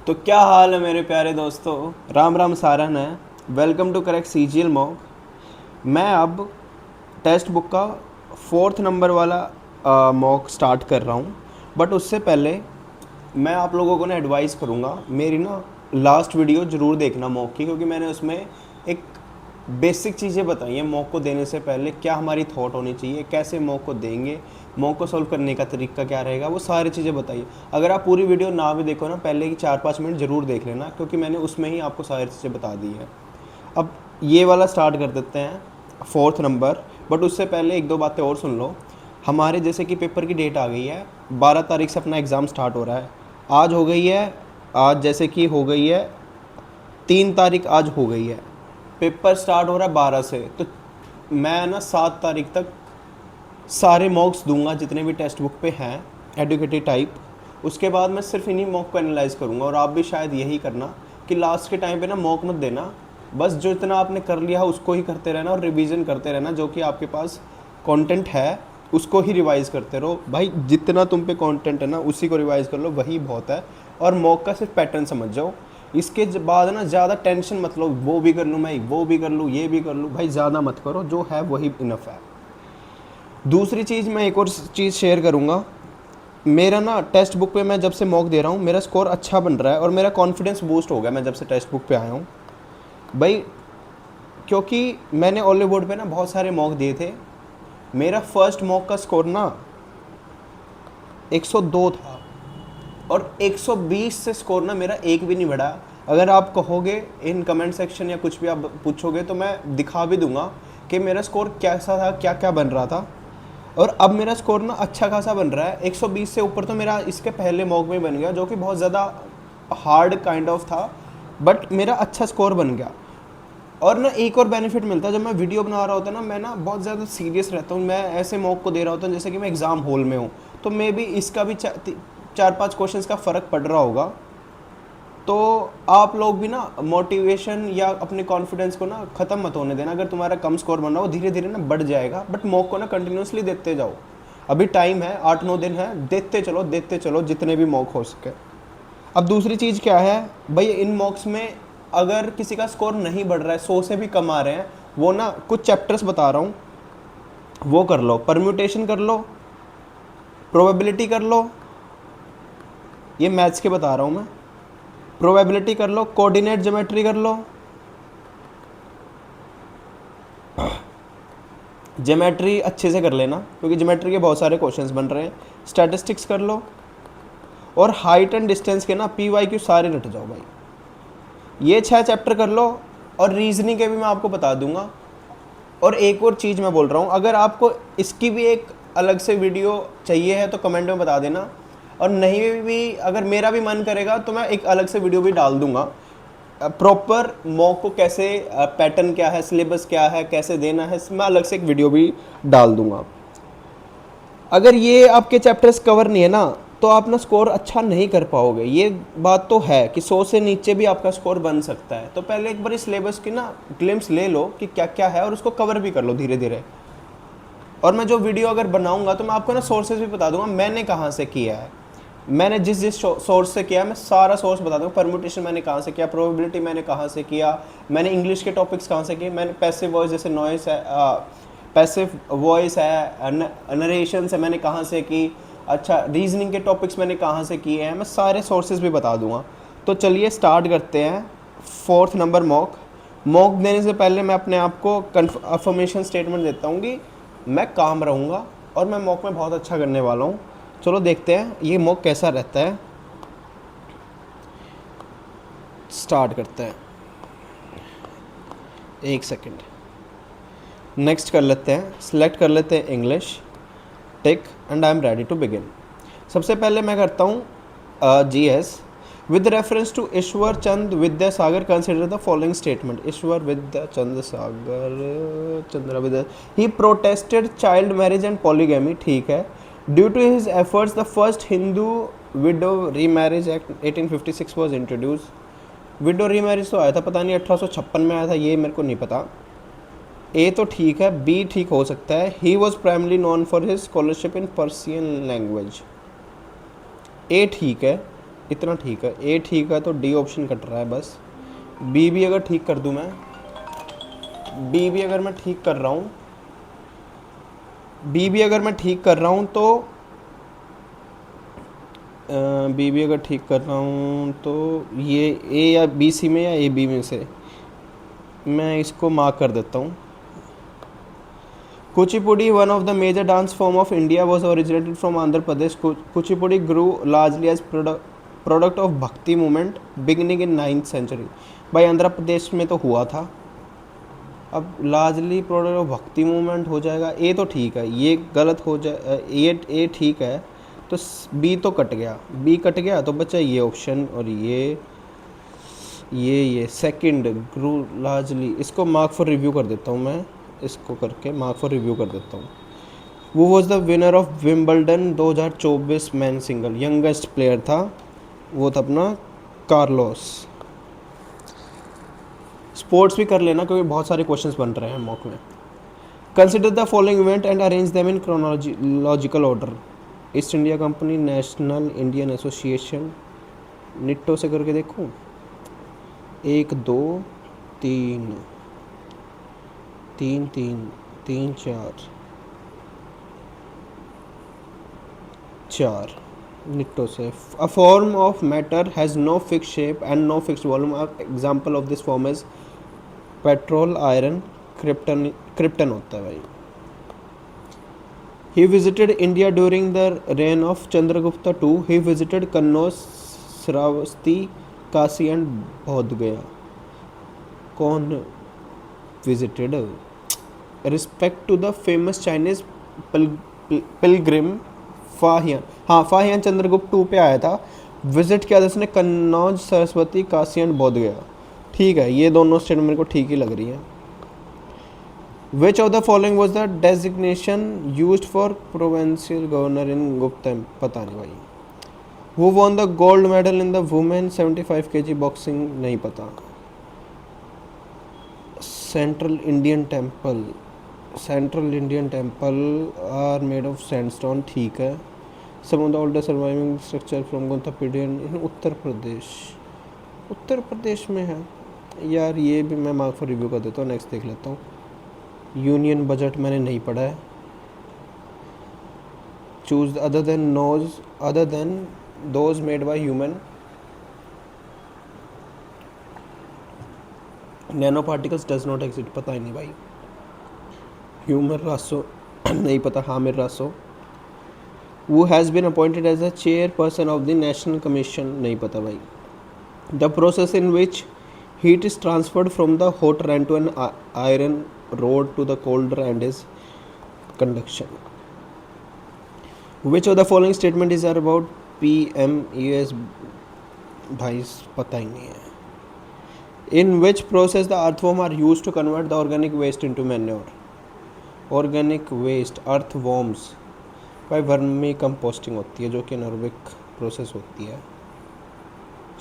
तो क्या हाल है मेरे प्यारे दोस्तों। राम राम सारन है। Welcome to correct CGL mock. मैं अब टेक्स्ट बुक का फोर्थ नंबर वाला मॉक स्टार्ट कर रहा हूँ। बट उससे पहले मैं आप लोगों को ना एडवाइस करूँगा, मेरी ना लास्ट वीडियो ज़रूर देखना मॉक की, क्योंकि मैंने उसमें एक बेसिक चीज़ें बताई हैं मॉक को देने से पहले, क्या हमारी थॉट होनी चाहिए, कैसे मॉक को देंगे, मॉक को सॉल्व करने का तरीका क्या रहेगा, वो सारी चीज़ें बताइए। अगर आप पूरी वीडियो ना भी देखो ना, पहले की 4-5 मिनट ज़रूर देख लेना, क्योंकि मैंने उसमें ही आपको सारी चीज़ें बता दी है। अब ये वाला स्टार्ट कर देते हैं, फोर्थ नंबर। बट उससे पहले एक दो बातें और सुन लो। हमारे जैसे कि पेपर की डेट आ गई है, 12 तारीख से अपना एग्ज़ाम स्टार्ट हो रहा है। आज हो गई है, आज जैसे कि हो गई है 3 तारीख, आज हो गई है। पेपर स्टार्ट हो रहा है 12 से, तो मैं ना 7 तारीख तक सारे मॉक्स दूंगा जितने भी टेक्स्ट बुक पे हैं एडुकेटिव टाइप। उसके बाद मैं सिर्फ इन्हीं मॉक को एनालाइज करूँगा, और आप भी शायद यही करना कि लास्ट के टाइम पे ना मॉक मत देना। बस जो इतना आपने कर लिया है उसको ही करते रहना, और रिवीजन करते रहना। जो कि आपके पास कंटेंट है उसको ही रिवाइज़ करते रहो भाई। जितना तुम पे कंटेंट है ना उसी को रिवाइज़ कर लो, वही बहुत है। और मॉक का सिर्फ पैटर्न समझ जाओ। इसके बाद ना ज़्यादा टेंशन मत लो, वो भी कर लूँ मैं, वो भी कर लूँ, ये भी कर लूँ, भाई ज़्यादा मत करो, जो है वही इनफ है। दूसरी चीज़, मैं एक और चीज़ शेयर करूँगा। मेरा ना टेक्स्ट बुक पे मैं जब से मॉक दे रहा हूँ मेरा स्कोर अच्छा बन रहा है, और मेरा कॉन्फिडेंस बूस्ट हो गया मैं जब से टेक्स्ट बुक पे आया हूँ भाई। क्योंकि मैंने ऑल बोर्ड पे ना बहुत सारे मॉक दिए थे। मेरा फर्स्ट मॉक का स्कोर ना 102 था, और 120 से स्कोर ना मेरा एक भी नहीं बढ़ा। अगर आप कहोगे इन कमेंट सेक्शन या कुछ भी आप पूछोगे तो मैं दिखा भी दूंगा कि मेरा स्कोर कैसा था, क्या क्या बन रहा था। और अब मेरा स्कोर ना अच्छा खासा बन रहा है। 120 से ऊपर तो मेरा इसके पहले मॉक में बन गया, जो कि बहुत ज़्यादा हार्ड काइंड ऑफ था, बट मेरा अच्छा स्कोर बन गया। और ना एक और बेनिफिट मिलता है, जब मैं वीडियो बना रहा होता ना, मैं ना बहुत ज़्यादा सीरियस रहता हूँ। मैं ऐसे मॉक को दे रहा होता हूँ जैसे कि मैं एग्ज़ाम हॉल में हूँ। तो मे भी इसका भी 4-5 क्वेश्चंस का फ़र्क पड़ रहा होगा। तो आप लोग भी ना मोटिवेशन या अपने कॉन्फिडेंस को ना ख़त्म मत होने देना। अगर तुम्हारा कम स्कोर बन रहा हो, धीरे धीरे ना बढ़ जाएगा। बट मॉक को ना कंटिन्यूसली देते जाओ। अभी टाइम है, 8-9 दिन है, देते चलो जितने भी मॉक हो सके। अब दूसरी चीज़ क्या है भाई, इन मॉक्स में अगर किसी का स्कोर नहीं बढ़ रहा है, 100 से भी कम आ रहे हैं, वो ना कुछ चैप्टर्स बता रहा हूँ, वो कर लो। परम्यूटेशन कर लो, प्रोबेबिलिटी कर लो, ये मैथ्स के बता रहा हूँ मैं। प्रोबेबिलिटी कर लो, कोऑर्डिनेट ज्योमेट्री कर लो, ज्योमेट्री अच्छे से कर लेना क्योंकि ज्योमेट्री के बहुत सारे क्वेश्चंस बन रहे हैं। स्टैटिस्टिक्स कर लो, और हाइट एंड डिस्टेंस के ना PYQ सारे रट जाओ भाई। ये 6 चैप्टर कर लो, और रीजनिंग के भी मैं आपको बता दूंगा। और एक और चीज़ मैं बोल रहा हूँ, अगर आपको इसकी भी एक अलग से वीडियो चाहिए है तो कमेंट में बता देना, और नहीं भी अगर मेरा भी मन करेगा तो मैं एक अलग से वीडियो भी डाल दूंगा। प्रॉपर मॉक को कैसे, पैटर्न क्या है, सिलेबस क्या है, कैसे देना है, मैं अलग से एक वीडियो भी डाल दूंगा। अगर ये आपके चैप्टर्स कवर नहीं है ना, तो आप ना स्कोर अच्छा नहीं कर पाओगे। ये बात तो है कि 100 से नीचे भी आपका स्कोर बन सकता है। तो पहले एक बार इस सिलेबस की ना ग्लिम्स ले लो कि क्या क्या है, और उसको कवर भी कर लो धीरे धीरे। और मैं जो वीडियो अगर बनाऊंगा तो मैं आपको ना सोर्सेज भी बता दूंगा, मैंने कहाँ से किया है। मैंने जिस जिस सोर्स से किया, मैं सारा सोर्स बता दूंगा। परम्यूटेशन मैंने कहाँ से किया, प्रोबेबिलिटी मैंने कहाँ से किया, मैंने इंग्लिश के टॉपिक्स कहाँ से किए, मैंने पैसिव वॉइस जैसे नॉइस है, पैसिव वॉइस है, नरेशन से मैंने कहाँ से की, अच्छा रीजनिंग के टॉपिक्स मैंने कहाँ से किए हैं, मैं सारे सोर्सेज भी बता दूंगा। तो चलिए स्टार्ट करते हैं फोर्थ नंबर मॉक। मॉक देने से पहले मैं अपने आप को अफर्मेशन स्टेटमेंट देता हूँ कि मैं काम रहूँगा, और मैं मॉक में बहुत अच्छा करने वाला हूँ। चलो देखते हैं ये मॉक कैसा रहता है। स्टार्ट करते हैं, एक सेकंड। नेक्स्ट कर लेते हैं, सिलेक्ट कर लेते हैं English, tick, and I am ready to begin. सबसे पहले मैं करता हूँ GS। With reference to Ishwar Chand Vidyasagar consider the following statement. Ishwar Vidyachandra Sagar Chandra Vidya, he protested child marriage and polygamy, ठीक है। Due to his efforts the first Hindu widow remarriage act 1856 was introduce. Widow remarriage तो आया था, पता नहीं 1856 में आया था, ये मेरे को नहीं पता। ए तो ठीक है, बी ठीक हो सकता है। He was primarily known for his scholarship in Persian language, a ठीक है। इतना ठीक है। ए ठीक है तो डी ऑप्शन कट रहा है बस। बी भी अगर ठीक कर दूं मैं, बी भी अगर मैं ठीक कर रहा हूँ, बी भी अगर मैं ठीक कर रहा हूँ तो बी भी अगर ठीक कर रहा हूँ तो ये ए या बी सी में या ए बी में से मैं इसको मार्क कर देता हूँ। Kuchipudi, one of the major dance form of India, was originated from Andhra Pradesh. Kuchipudi grew largely as product of Bhakti movement beginning in 9th century. भाई आंध्र प्रदेश में तो हुआ था, अब largely product of Bhakti movement हो जाएगा। ए तो ठीक है, ये गलत हो जाए, ए ठीक है तो बी तो कट गया, बी कट गया तो बचा ये ऑप्शन और ये सेकंड ग्रू लार्जली। इसको मार्क फॉर रिव्यू कर देता हूँ मैं, इसको करके मार्क फॉर रिव्यू कर देता हूँ। वो was the winner of Wimbledon 2024 man single, youngest player था वो, था अपना कार्लोस। स्पोर्ट्स भी कर लेना क्योंकि बहुत सारे क्वेश्चंस बन रहे हैं मॉक में। Consider the following event and arrange them in chronological order. East India company, national Indian association, Nitto से करके देखूँ। 1 2 3 3 3 3 4 निट्टो से। A form of matter has no fix shape and no fix volume. Example of this form is petrol, iron, krypton होता है भाई। He visited India during the reign of Chandragupta two. He visited Kannauj, Shravasti, Kashi and Bodh Gaya. कौन visited? Respect to the famous Chinese pilgrim Fahien. हाँ, Fahien Chandragupta 2 पे आया था। Visit किया था उसने कन्नौज, सरस्वती, काशी एंड बौद्ध गया। ठीक है, ये दोनों स्टेटमेंट मेरे को ठीक ही लग रही है। Which of the following was the designation use for provincial governor in Gupta? पता नहीं भाई। Who won the gold medal in the women 75 kg boxing? नहीं पता। Central Indian temple are made of sandstone, ठीक है। Some of the oldest surviving structure from गोंथापीडियन in Uttar Pradesh में है यार। ये भी मैं मार्क फॉर रिव्यू कर देता हूँ। नेक्स्ट देख लेता हूँ। यूनियन बजट मैंने नहीं पढ़ा है। Choose other than those made by human. Nano particles does not exist, पता ही नहीं भाई। ह्यूमर रासो नहीं पता। हामिर रासो। वो has been appointed as a chairperson of the national commission, नहीं पता भाई। The process in which heat is transferred from the hot end to an iron rod to the colder end is conduction. Which of the following statement is about PMES? भाई पता ही नहीं है। In which process the earthworm are used to convert the organic waste into manure? Organic waste, earthworms भाई vermi composting होती है, जो कि anaerobic process होती है।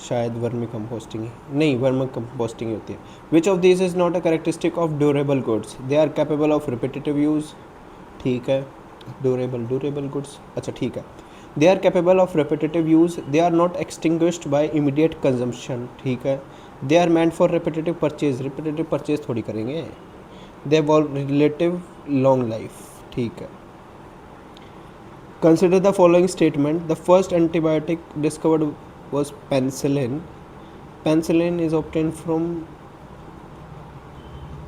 शायद वर्मी कंपोस्टिंग ही नहीं, वर्मी कंपोस्टिंग होती है। Which of this is not a characteristic of durable goods? They are capable of repetitive use, ठीक है। ड्यूरेबल गुड्स, अच्छा ठीक है। They are capable of repetitive use, they are not extinguished by immediate consumption, ठीक है। They are meant for repetitive purchase थोड़ी करेंगे। They have relative long life, ठीक है। Consider the following statement. The first antibiotic discovered was penicillin. Penicillin is obtained from,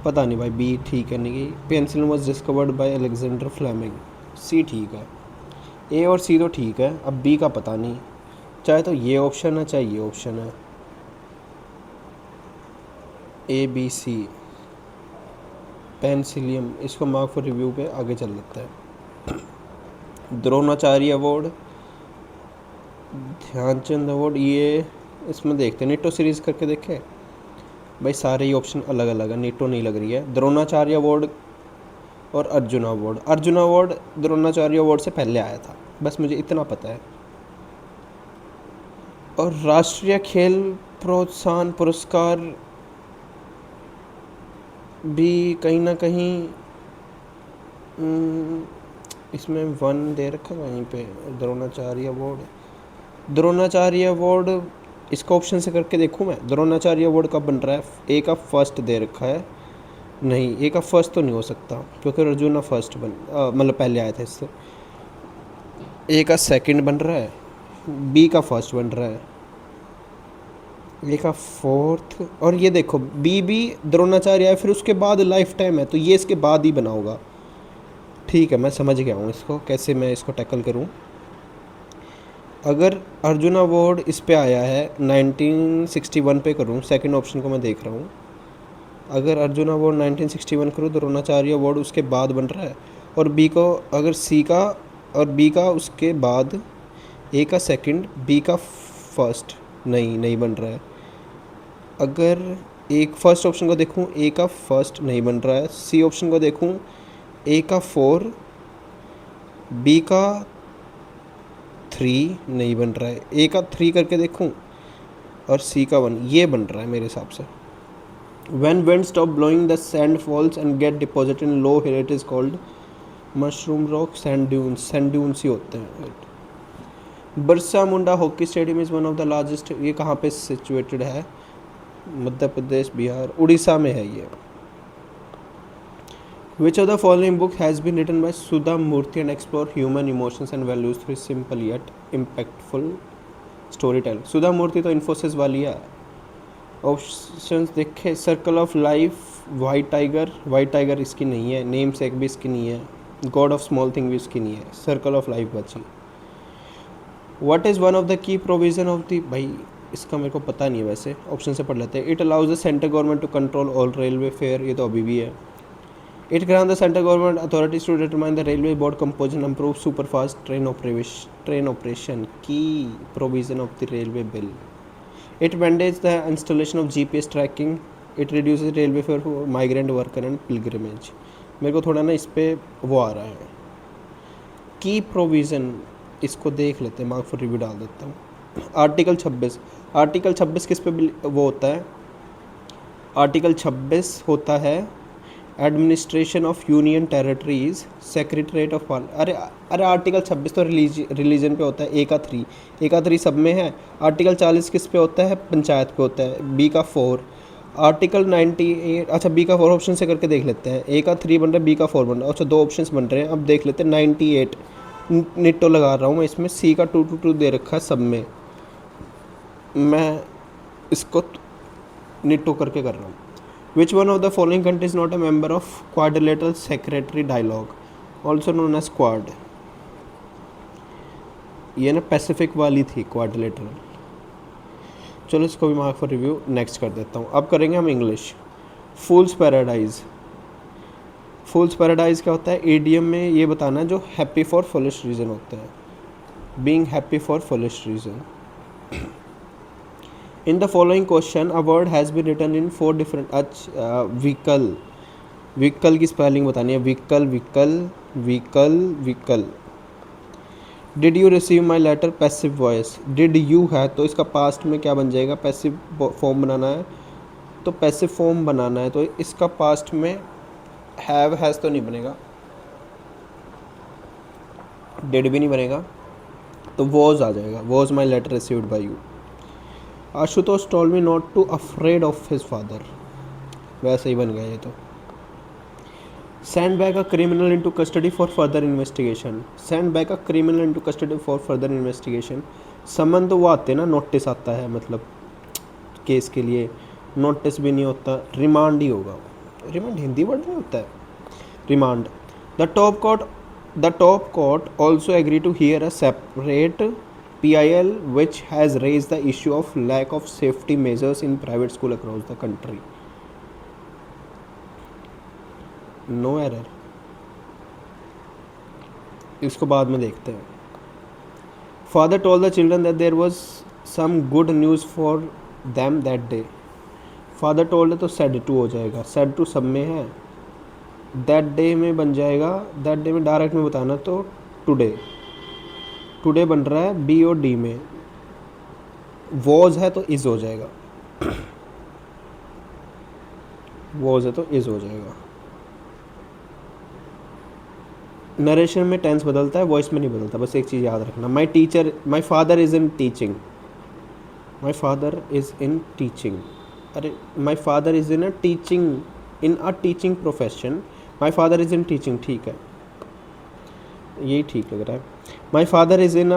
पता नहीं भाई। B ठीक है नहीं। Penicillin was discovered by Alexander Fleming, सी ठीक है। ए और सी तो ठीक है, अब बी का पता नहीं। चाहे तो ये ऑप्शन है चाहे ये ऑप्शन है। ए बी सी पेंसिलियम, इसको मार्क फॉर रिव्यू पे आगे चल लेता है। द्रोणाचार्य अवार्ड, ध्यानचंद अवार्ड, ये इसमें देखते हैं। निट्टो सीरीज़ करके देखे भाई, सारे ही ऑप्शन अलग अलग है। निट्टो नहीं लग रही है। द्रोणाचार्य अवार्ड और अर्जुन अवार्ड द्रोणाचार्य अवार्ड से पहले आया था, बस मुझे इतना पता है। और राष्ट्रीय खेल प्रोत्साहन पुरस्कार भी कहीं ना कहीं इसमें 1 दे रखा है वहीं पे। द्रोणाचार्य अवार्ड द्रोणाचार्य अवार्ड, इसका ऑप्शन से करके देखूँ मैं। द्रोणाचार्य अवार्ड कब बन रहा है? ए का फर्स्ट दे रखा है, नहीं ए का फर्स्ट तो नहीं हो सकता क्योंकि अर्जुन फर्स्ट मतलब पहले आया था इससे। ए का सेकंड बन रहा है, बी का फर्स्ट बन रहा है, ए का फोर्थ, और ये देखो बी भी द्रोणाचार्य है फिर उसके बाद लाइफ टाइम है, तो ये इसके बाद ही बना होगा। ठीक है, मैं समझ गया हूँ इसको, कैसे मैं इसको टैकल करूँ। अगर अर्जुन अवार्ड इस पे आया है 1961 पे करूँ, सेकंड ऑप्शन को मैं देख रहा हूँ। अगर अर्जुन अवार्ड 1961 करूँ, द्रोणाचार्य अवार्ड उसके बाद बन रहा है, और बी को अगर सी का और बी का उसके बाद, ए का सेकंड बी का फर्स्ट, नहीं बन रहा है। अगर एक फर्स्ट ऑप्शन को देखूँ, ए का फर्स्ट नहीं बन रहा है। सी ऑप्शन को देखूँ, ए का 4, बी का 3 नहीं बन रहा है। ए का 3 करके देखूँ और सी का 1, ये बन रहा है मेरे हिसाब से। When wind stop blowing, the sand falls and get deposited in low here. It is called mushroom rock, sand dunes. Sand dunes ही होते हैं। Birsa Munda hockey stadium is one of the largest, ये कहाँ पे सिचुएटेड है? मध्य प्रदेश, बिहार, उड़ीसा में है ये। Which of the following book has been written by Sudha Murthy and explore human emotions and values through simple yet impactful storytelling? सुधा मूर्ति तो इन्फोसिस वाली है। ऑप्शंस देखे, circle of life, white tiger इसकी नहीं है, नेम सेक भी इसकी नहीं है, गॉड ऑफ स्मॉल थिंग भी इसकी नहीं है, सर्कल ऑफ लाइफ बची। What is one of the key provision of the, भाई इसका मेरे को पता नहीं है, वैसे ऑप्शन से पढ़ लेते हैं। It allows the central government to control all railway fare, ये तो अभी भी है। It grant the central government authorities to determine the railway board composition, improve superfast train operation, key provision of the railway bill. It mandates the installation of GPS tracking. It reduces railway fare for migrant worker and pilgrimage. मेरे को थोड़ा ना इस पे वो आ रहा है, की प्रोविज़न, इसको देख लेते हैं, मार्क फॉर रिव्यू डाल देता हूँ। आर्टिकल 26 किस पे वो होता है? आर्टिकल 26 होता है administration of union territories, secretariat of अरे आर्टिकल 26 तो रिलीजन पे होता है। ए का 3 सब में है। आर्टिकल 40 किस पे होता है? पंचायत पे होता है। बी का 4, आर्टिकल 98, अच्छा बी का 4 ऑप्शन से करके देख लेते हैं। ए का 3 बन रहा है, बी का 4 बन रहा है, अच्छा 2 ऑप्शन बन रहे हैं। अब देख लेते हैं 98, निट्टो लगा रहा हूँ मैं इसमें, सी का 2 दे रखा है सब में, मैं इसको निट्टो करके कर रहा हूँ। Which one of the following country is not a member of Quadrilateral Secretary Dialogue, also known as Quad? ये ना पैसिफिक वाली थी क्वाड्रिलेटरल। चलो इसको भी मार्क फॉर रिव्यू नेक्स्ट कर देता हूँ। अब करेंगे हम इंग्लिश। फूल्स पैराडाइज क्या होता है? ईडियम में ये बताना है जो हैप्पी फॉर फुलिश रीज़न होता है, being happy for foolish reason. In the following question, a word has been written in 4 different vehicle की स्पेलिंग बतानी है। Vehicle. Did you receive my letter, passive voice. Did you है तो इसका past में क्या बन जाएगा? पैसिव फॉर्म बनाना है, तो पैसिव फॉर्म बनाना है तो इसका पास्ट में हैज़ तो नहीं बनेगा, डिड भी नहीं बनेगा, तो वॉज आ जाएगा। Was my letter received by you. Ashutosh told me not to afraid of his father, वैसे ही बन गया ये तो। Send back a criminal into custody for further investigation. Send back a criminal into custody for further investigation, summon तो वो आते ना, नोटिस आता है, मतलब केस के लिए नोटिस भी नहीं होता, रिमांड ही होगा। रिमांड हिंदी वर्ड नहीं होता है, remand. The top court also agree to hear a separate PIL which has raised the issue of lack of safety measures in private school across the country. No error. इसको बाद में देखते हैं। Father told the children that there was some good news for them that day. Father told तो said to हो जाएगा, said to सब में है, that day में बन जाएगा, that day में डायरेक्ट में बताना तो today बन रहा है बी और डी में। वॉज है तो इज हो जाएगा, नरेशन में टेंस बदलता है, वॉइस में नहीं बदलता, बस एक चीज़ याद रखना। My father is in teaching, my father is in teaching, अरे my father is in a teaching profession, my father is in teaching, ठीक है, यही ठीक लग रहा है। My father is in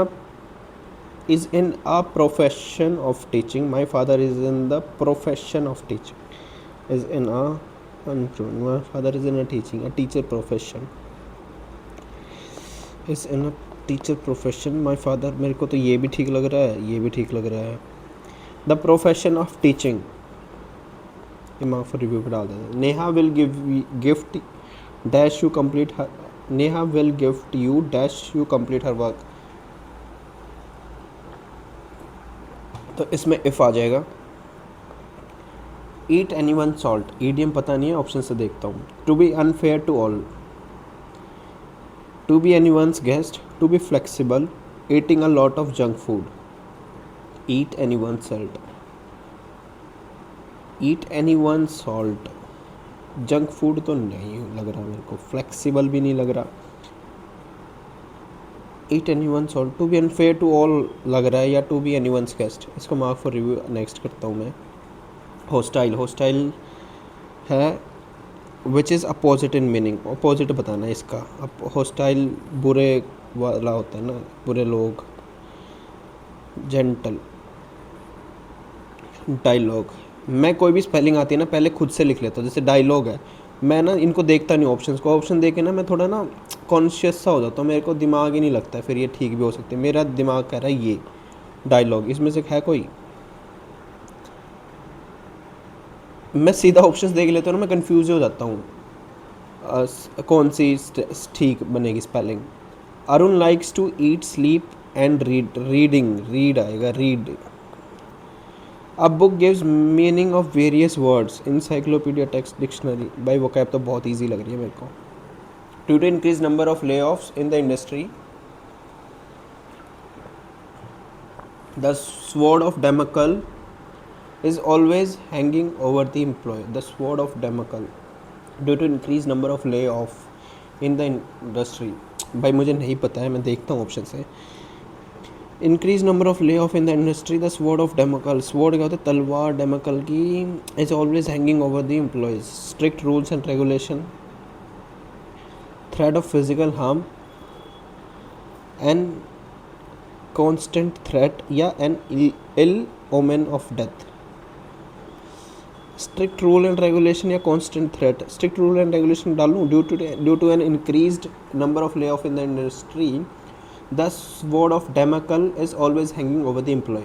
a profession of teaching, my father is in the profession of teaching, is in a my father is in a teaching, a teacher profession, is in a teacher profession, my father, मेरे को तो ये भी ठीक लग रहा है, ये भी ठीक लग रहा है। द प्रोफेशन ऑफ टीचिंग, दिमाग फॉर रिव्यू पर डाल देते हैं। Neha will gift dash you complete her, Neha will gift you dash you complete her work, तो इसमें इफ आ जाएगा। Eat any one salt, idiom पता नहीं है, ऑप्शन से देखता हूँ। To be unfair to all, to be any once guest, to be flexible, eating a lot of junk food, eat any one salt, eat any one salt, junk food तो नहीं लग रहा मेरे को, फ्लेक्सिबल भी नहीं लग रहा, eat any one salt, to be unfair to all लग रहा है, या to be any once guest, इसको मार्क फॉर रिव्यू नेक्स्ट करता हूँ मैं। हॉस्टाइल, हॉस्टाइल है which is opposite in meaning, opposite बताना है इसका। अब हॉस्टाइल बुरे वाला होता है ना, बुरे लोग। जेंटल, डायलॉग, मैं कोई भी स्पेलिंग आती है ना पहले खुद से लिख लेता हूँ, जैसे डायलॉग है, मैं ना इनको देखता नहीं ऑप्शंस को, ऑप्शन देख के ना मैं थोड़ा ना कॉन्शियस सा हो जाता हूँ, मेरे को दिमाग ही नहीं लगता है, फिर ये ठीक भी हो सकते हैं, मेरा दिमाग कह रहा है ये डायलॉग, इसमें से है कोई, मैं सीधा ऑप्शंस देख लेता हूँ ना, मैं कंफ्यूज हो जाता हूँ कौन सी ठीक बनेगी spelling. Arun likes to eat sleep and read, reading, read आएगा, read. A book gives meaning of various words, encyclopedia, text, dictionary, by vocab तो बहुत ईजी लग रही है मेरे को। Due to increase number of lay offs in the industry, the sword of Damocles is always hanging over the employee, the sword of Damocles, due to increased number of layoff in the industry। भाई मुझे नहीं पता है, मैं देखता हूँ option से। Increase number of lay off in the industry, the sword of Damocles, sword क्या होता है, तलवार, डेमोकल की, is always hanging over the employees, strict rules and regulation, threat of physical harm, an constant threat, या an ill omen of death. Strict rule and regulation या constant threat, strict rule and regulation डालूँ। Due to an increased number of lay off in the industry, the sword of Damocles is always hanging over the employ,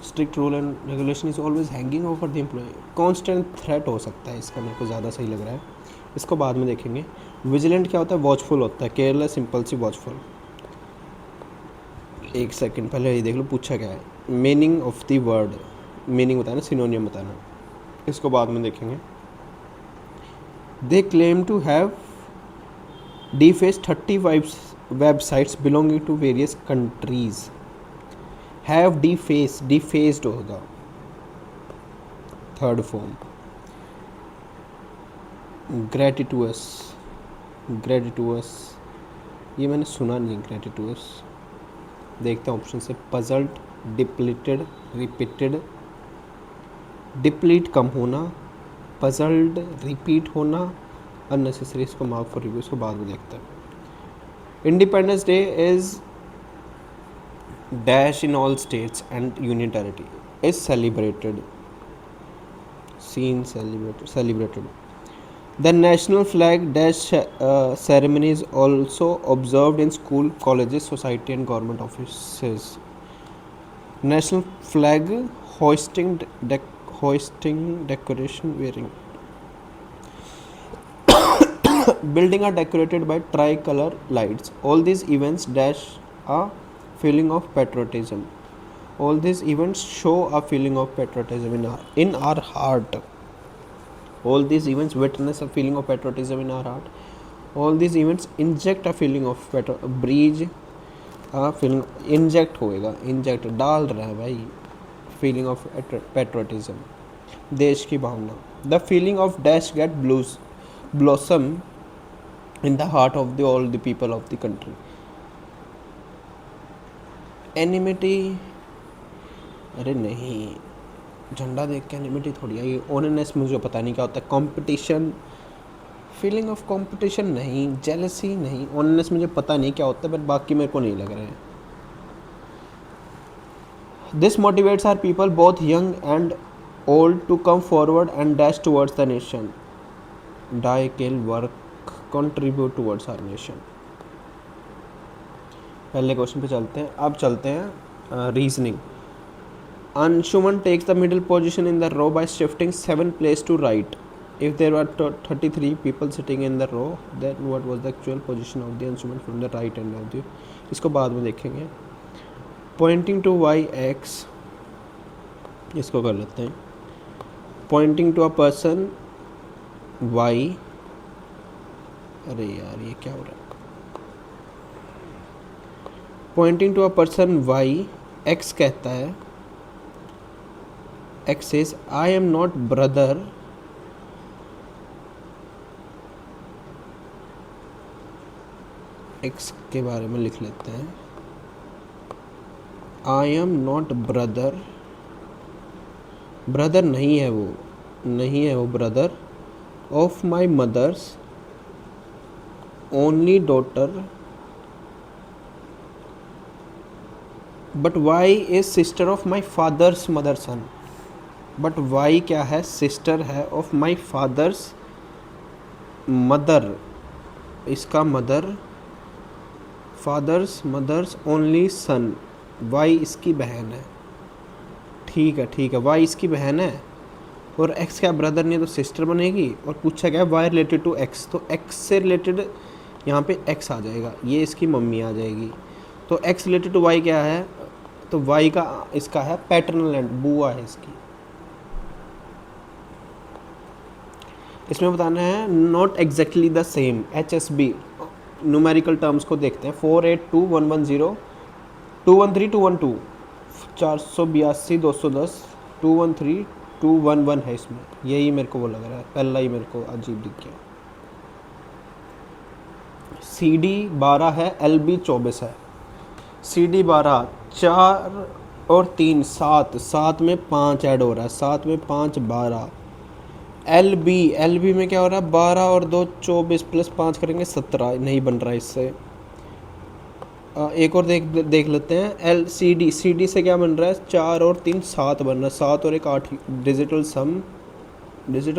strict rule and regulation is always hanging over the employ, constant threat हो सकता है इसका, मेरे को ज़्यादा सही लग रहा है, इसको बाद में देखेंगे। विजिलेंट क्या होता है, वॉचफुल होता है, केयरलेस, सिंपल सी, वॉचफुल। एक सेकंड पहले ये देख लो पूछा क्या है, meaning of the word, meaning बताना, सिनोनियम बताना, इसको बाद में देखेंगे। They claim to have defaced 30 websites belonging to various countries, have defaced होगा थर्ड फॉर्म। ग्रेटिटुअस, ग्रेटिटुअस ये मैंने सुना नहीं, ग्रेटिटुअस, देखते हैं ऑप्शन से। पजल्ड, डिप्लीटेड, रिपीटेड, डिप्लीट कम होना, पजल्ड रिपीट होना, अननेसेसरी, इसको मार्क फॉर रिव्यू, इसको बाद में देखते हैं। Independence Day is dash in all states and union territory, is celebrated, seen celebrated. The national flag dash ceremony is also observed in school, colleges, society and government offices. National flag hoisting, decoration wearing. Building are decorated by tricolor lights. All these events dash a feeling of patriotism. All these events show a feeling of patriotism in our heart. All these events witness a feeling of patriotism in our heart. All these events inject a feeling of breathe a feeling, inject होएगा, inject डाल रहा है भाई, feeling of patriotism, देश की भावना। The feeling of dash get blossom in the heart of all the people of the country. Enmity, अरे नहीं, झंडा देख के एनिमिटी थोड़ी आई। ऑनेस्ट मुझे पता नहीं क्या होता है। कंपटीशन, फीलिंग ऑफ कंपटीशन नहीं, जेलसी नहीं, ऑनेस्ट मुझे पता नहीं क्या होता है, बट बाकी मेरे को नहीं लग रहा है। This motivates are people both young and old to come forward and dash towards the nation. Die kill work contribute towards our nation. पहले क्वेश्चन पे चलते हैं। अब चलते हैं reasoning. Anshuman takes the middle position in the row by shifting 7 places to right. If there were 33 people sitting in the row, then what was the actual position of the Anshuman from the right end of the? इसको बाद में देखेंगे। Pointing to y x, इसको कर लेते हैं। Pointing to a person y, अरे यार ये क्या हो रहा है? Pointing to a person y, x कहता है, X says, I am not brother. X के बारे में लिख लेते हैं। I am not brother. Brother नहीं है वो, नहीं है वो brother of my mother's only daughter. But Y is sister of my father's mother son. But Y क्या है? सिस्टर है ऑफ माई फादर्स मदर। इसका mother, father's mother's only son. Y इसकी बहन है। ठीक है ठीक है, वाई इसकी बहन है और एक्स क्या ब्रदर नहीं तो सिस्टर बनेगी। और पूछा गया वाई रिलेटेड टू एक्स, तो एक्स से रिलेटेड यहाँ पे एक्स आ जाएगा, ये इसकी मम्मी आ जाएगी। तो एक्स रिलेटेड टू वाई क्या है? तो वाई का इसका है पैटर्नल एंड, बुआ है इसकी। इसमें बताना है not exactly the same. HSB numerical terms को देखते हैं। 482110 213 212 482 210 213 211 है इसमें। यही मेरे को वो लग रहा है, पहला ही मेरे को अजीब दिख गया। CD 12 है, LB 24 है। CD 12 4 और 3 7, 7 में 5 ऐड हो रहा है, 7 में 5 12। LB में क्या हो रहा है? 12 और 2 24 प्लस 5 करेंगे 17, नहीं बन रहा है इससे। एक और देख लेते हैं। CD से क्या बन रहा है? 4 और 3 7 बन रहा है, 7 और 1 8। डिजिटल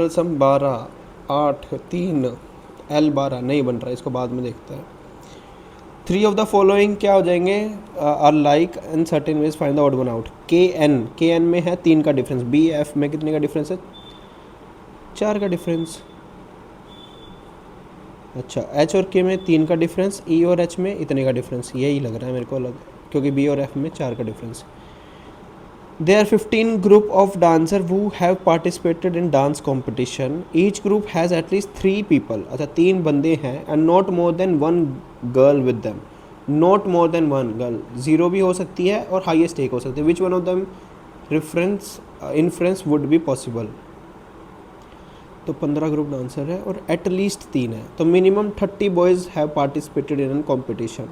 सम 12 8 3 L12 नहीं बन रहा है, इसको बाद में देखते हैं। 3 ऑफ द फॉलोइंग क्या हो जाएंगे? Are like in certain ways, find the odd one out. KN में है 3 का डिफरेंस, BF में कितने का डिफरेंस है? 4 का डिफरेंस। अच्छा, H और K में 3 का डिफरेंस, E और H में इतने का डिफरेंस, यही लग रहा है मेरे को अलग, क्योंकि B और F में 4 का difference. There are 15 group of dancer who have participated in dance competition. Each group has at least 3 people. अच्छा 3 बंदे हैं and not more than 1 girl with them. Not more than 1 girl. 0 भी हो सकती है और highest एक हो सकती है. Which one of them inference would be possible? तो 15 ग्रुप डांसर है और एटलीस्ट 3 है, तो minimum 30 boys have participated in competition.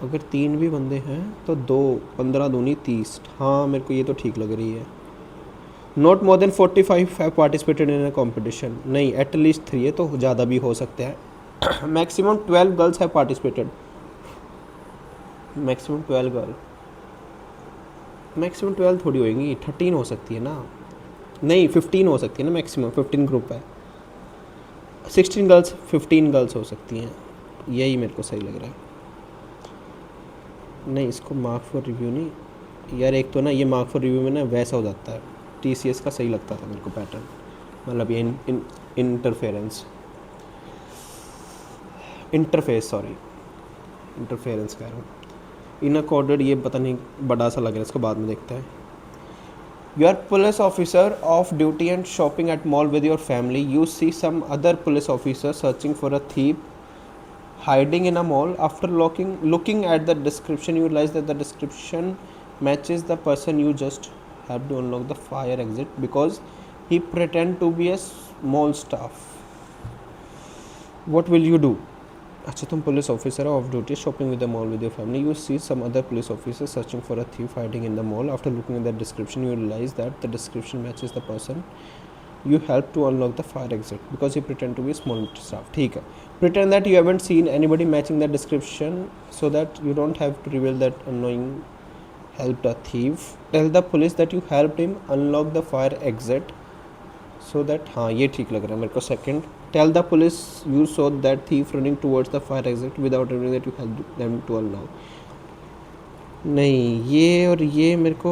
अगर 3 भी बंदे हैं तो 2 15 दूनी 30। हाँ मेरे को ये तो ठीक लग रही है। Not more than 45 have participated in competition, नहीं एटलीस्ट 3 है तो ज़्यादा भी हो सकते हैं। Maximum 12 girls have participated. Maximum 12 girl, maximum 12 थोड़ी होएंगी, 13 हो सकती है ना, नहीं 15 हो सकती है ना, मैक्सिमम 15 ग्रुप है। 16 गर्ल्स 15 गर्ल्स हो सकती हैं, यही मेरे को सही लग रहा है। नहीं इसको मार्क फॉर रिव्यू नहीं यार, एक तो ना ये मार्क फॉर रिव्यू में ना वैसा हो जाता है, TCS का सही लगता था मेरे को पैटर्न, मतलब ये इंटरफेरेंस कह रहा हूँ। इन अकॉर्डेड ये पता नहीं बड़ा सा लग रहा है, इसको बाद में देखते हैं। You are police officer off duty and shopping at mall with your family. You see some other police officer searching for a thief hiding in a mall. After looking at the description, you realize that the description matches the person you just have to unlock the fire exit because he pretend to be a mall staff. What will you do? अच्छा, तुम police officer off duty shopping with the mall with your family. You see some other police officer searching for a thief hiding in the mall. After looking at the description you realize that the description matches the person you help to unlock the fire exit because you pretend to be small staff. ठीक है, pretend that you haven't seen anybody matching that description so that you don't have to reveal that annoying helped a thief. Tell the police that you helped him unlock the fire exit so that हाँ ये ठीक लग रहा है मेरे को. second, tell the police you saw that thief running towards the fire exit without revealing that you helped them to unlock. नहीं, ये और ये मेरे को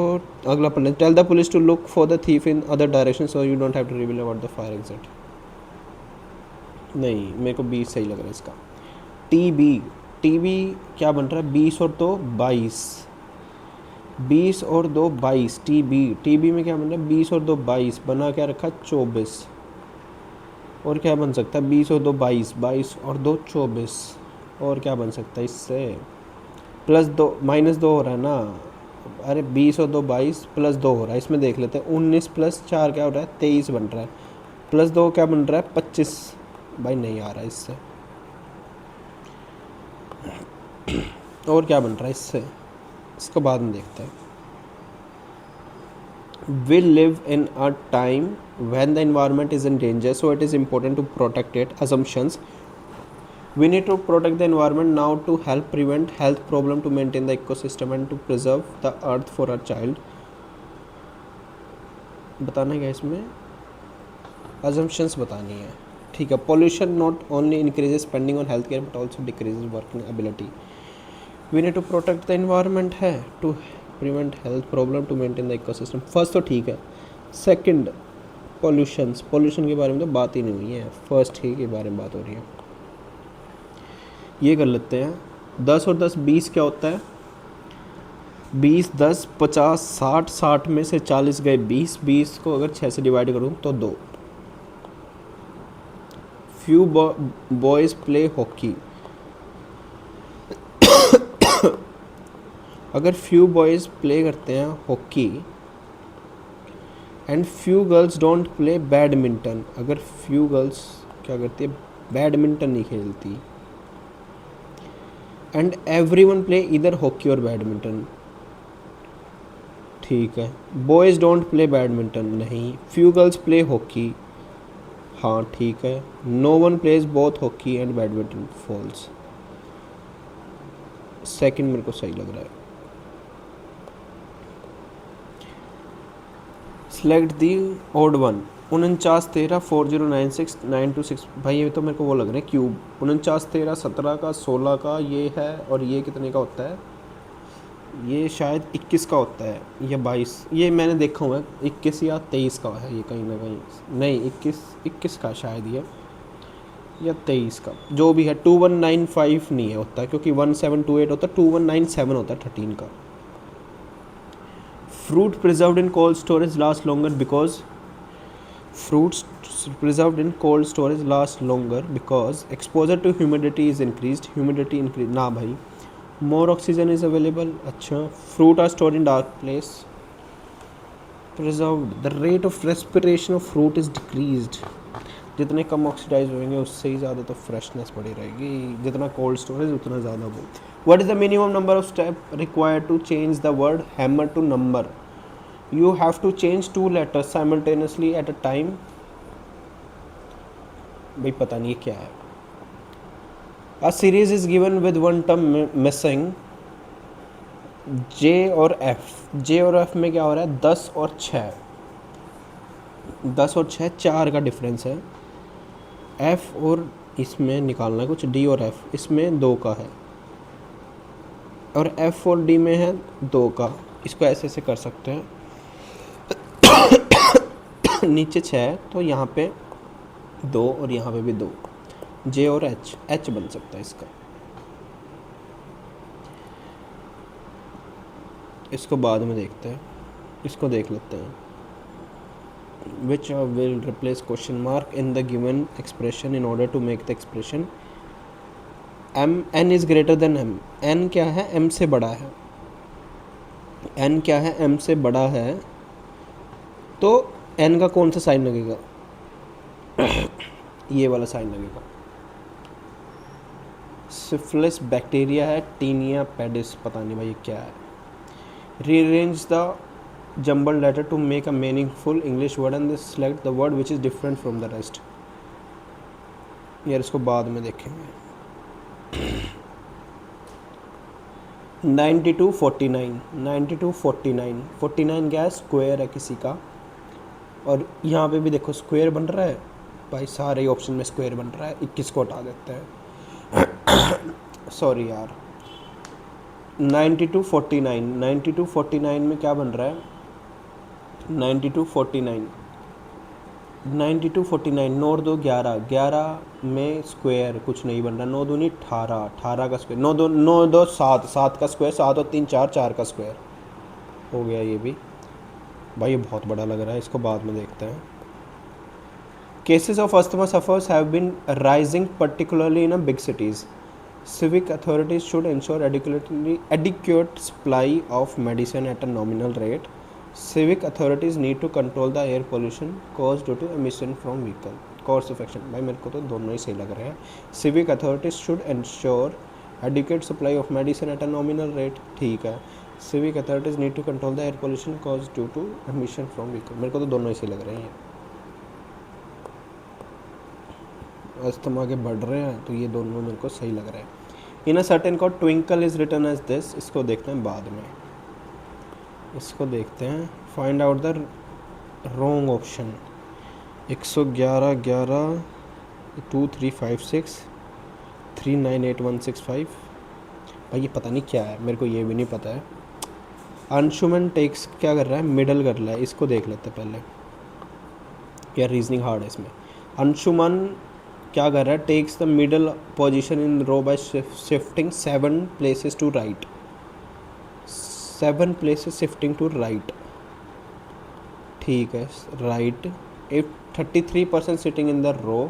अगला पढ़ना. Tell the police to look for the thief in other direction so you don't have to reveal about the fire exit. नहीं, मेरे को 20 सही लग रहा है इसका. टी बी क्या बन रहा है? 20 और 2 22. 20 और 2 22. टी बी में क्या बन रहा है? 20 और 2 22. बना क्या रखा? 24. और क्या बन सकता है? 20 और 2 22. 22 और 2 24. और क्या बन सकता है इससे? +2 -2 हो रहा है ना. अरे 20 और 2 22 +2 हो रहा है. इसमें देख लेते हैं. 19 + 4 क्या हो रहा है? 23 बन रहा है. +2 क्या बन रहा है? 25. भाई नहीं आ रहा है इससे. और क्या बन रहा है इससे? इसको बाद में देखते हैं. We live in a time when the environment is in danger, so it is important to protect it. Assumptions. We need to protect the environment now to help prevent health problem, to maintain the ecosystem and to preserve the earth for our child. बताना है इसमें assumptions बतानी है. ठीक है. Pollution not only increases spending on healthcare but also decreases working ability. We need to protect the environment है to prevent health problem, to maintain the ecosystem. First तो ठीक है. सेकंड पोल्यूशन के बारे में तो बात ही नहीं हुई है. फर्स्ट ही के बारे में बात हो रही है. ये कर लेते हैं. 10 और 10 20 क्या होता है? 20 10 50 60. 60 में से 40 गए 20. 20 को अगर 6 से डिवाइड करूँ तो 2. Few boys play hockey. अगर फ्यू बॉयज़ प्ले करते हैं hockey and few girls don't play badminton. अगर फ्यू गर्ल्स क्या करती है? बैडमिंटन नहीं खेलती. एंड एवरी वन प्ले इधर हॉकी और बैडमिंटन. ठीक है. Boys don't play badminton. नहीं. Few girls play hockey. हाँ ठीक है. No one plays both hockey and badminton. False. Second मेरे को सही लग रहा है. Select the odd one. 49 13 4096 926. भाई ये तो मेरे को वो लग रहा है क्यूब. 49 13 17 का 16 का ये है. और ये कितने का होता है? ये शायद 21 का होता है या 22. ये मैंने देखा हुआ है 21 या 23 का है ये कहीं ना कहीं. नहीं 21 का शायद ये या 23 का जो भी है. 2195 नहीं है होता क्योंकि 1728 होता है. 2197 होता है 13 का. Fruit preserved in cold storage last longer because fruits preserved in cold storage last longer because exposure to humidity is increased. Humidity increase ना भाई. more oxygen is available. अच्छा. fruit are stored in dark place. preserved. the rate of respiration of fruit is decreased. जितने कम oxidise होंगे उससे ही ज़्यादा तो freshness बढ़ी रहेगी. जितना कोल्ड स्टोरेज उतना ज़्यादा वो. What is the minimum number of step required to change the word hammer to number? You have to change 2 letters simultaneously at a time. भाई पता नहीं क्या है. A series is given with one term missing. J और F. J और F में क्या हो रहा है? 10 और 6. 10 और 6 4 का डिफरेंस है. F और इसमें निकालना कुछ. D और F इसमें 2 का है और F और D में है 2 का. इसको ऐसे ऐसे कर सकते हैं. नीचे 6 तो यहाँ पे 2 और यहाँ पे भी 2. J और H बन सकता है इसका. इसको बाद में देखते हैं. इसको देख लेते हैं. which will replace question mark in the given expression in order to make the expression n is greater than m. n क्या है? m से बड़ा है. n क्या है? m से बड़ा है. तो n का कौन सा साइन लगेगा? ये वाला साइन लगेगा. सिफिलिस बैक्टीरिया है, टीनिया पेडिस पता नहीं भाई ये क्या है। Rearrange the jumble letter to make a meaningful English word and select the word which is different from the rest. यार इसको बाद में देखेंगे। 9249 9249 49 क्या है, स्क्वायर है किसी का। और यहाँ पे भी देखो स्क्वायर बन रहा है भाई, सारे ऑप्शन में स्क्वायर बन रहा है। 21 को हटा देते हैं सॉरी यार। 9249 में क्या बन रहा है, 9249 9 और 2 11, 11 में स्क्वायर कुछ नहीं बन रहा। 9 दूनी 18, 18 का स्क्वायर, 9 2 7, 7 का स्क्वायर, 7 और 3 4, 4 का स्क्वायर हो गया ये भी। भाई ये बहुत बड़ा लग रहा है, इसको बाद में देखते हैं। Cases of asthma sufferers have been rising particularly in big cities. Civic authorities should ensure adequate supply of medicine at a nominal rate. Civic authorities need to control the air pollution caused due to emission from vehicle. Course of action भाई मेरे को तो दोनों ही सही लग रहे हैं। Civic authorities should ensure adequate supply of medicine at a nominal rate, ठीक है। Civic authorities need to control the air pollution caused due to emission from vehicle, मेरे को तो दोनों ही सही लग रहे हैं। अस्थमा आगे बढ़ रहे हैं तो ये दोनों मेरे को सही लग रहा है। In a certain code twinkle is written as this, इसको देखते हैं बाद में। इसको देखते हैं, find out the wrong option. 111 11 2356 398165 भाई ये पता नहीं क्या है, मेरे को ये भी नहीं पता है। अंशुमन टेक्स क्या कर रहा है, मिडल कर रहा है, इसको देख लेते हैं पहले। यार रीजनिंग हार्ड है इसमें। अंशुमन क्या कर रहा है, takes the middle position in row by shifting 7 places to right, 7 places shifting to right, ठीक है right. If 33% sitting in the row,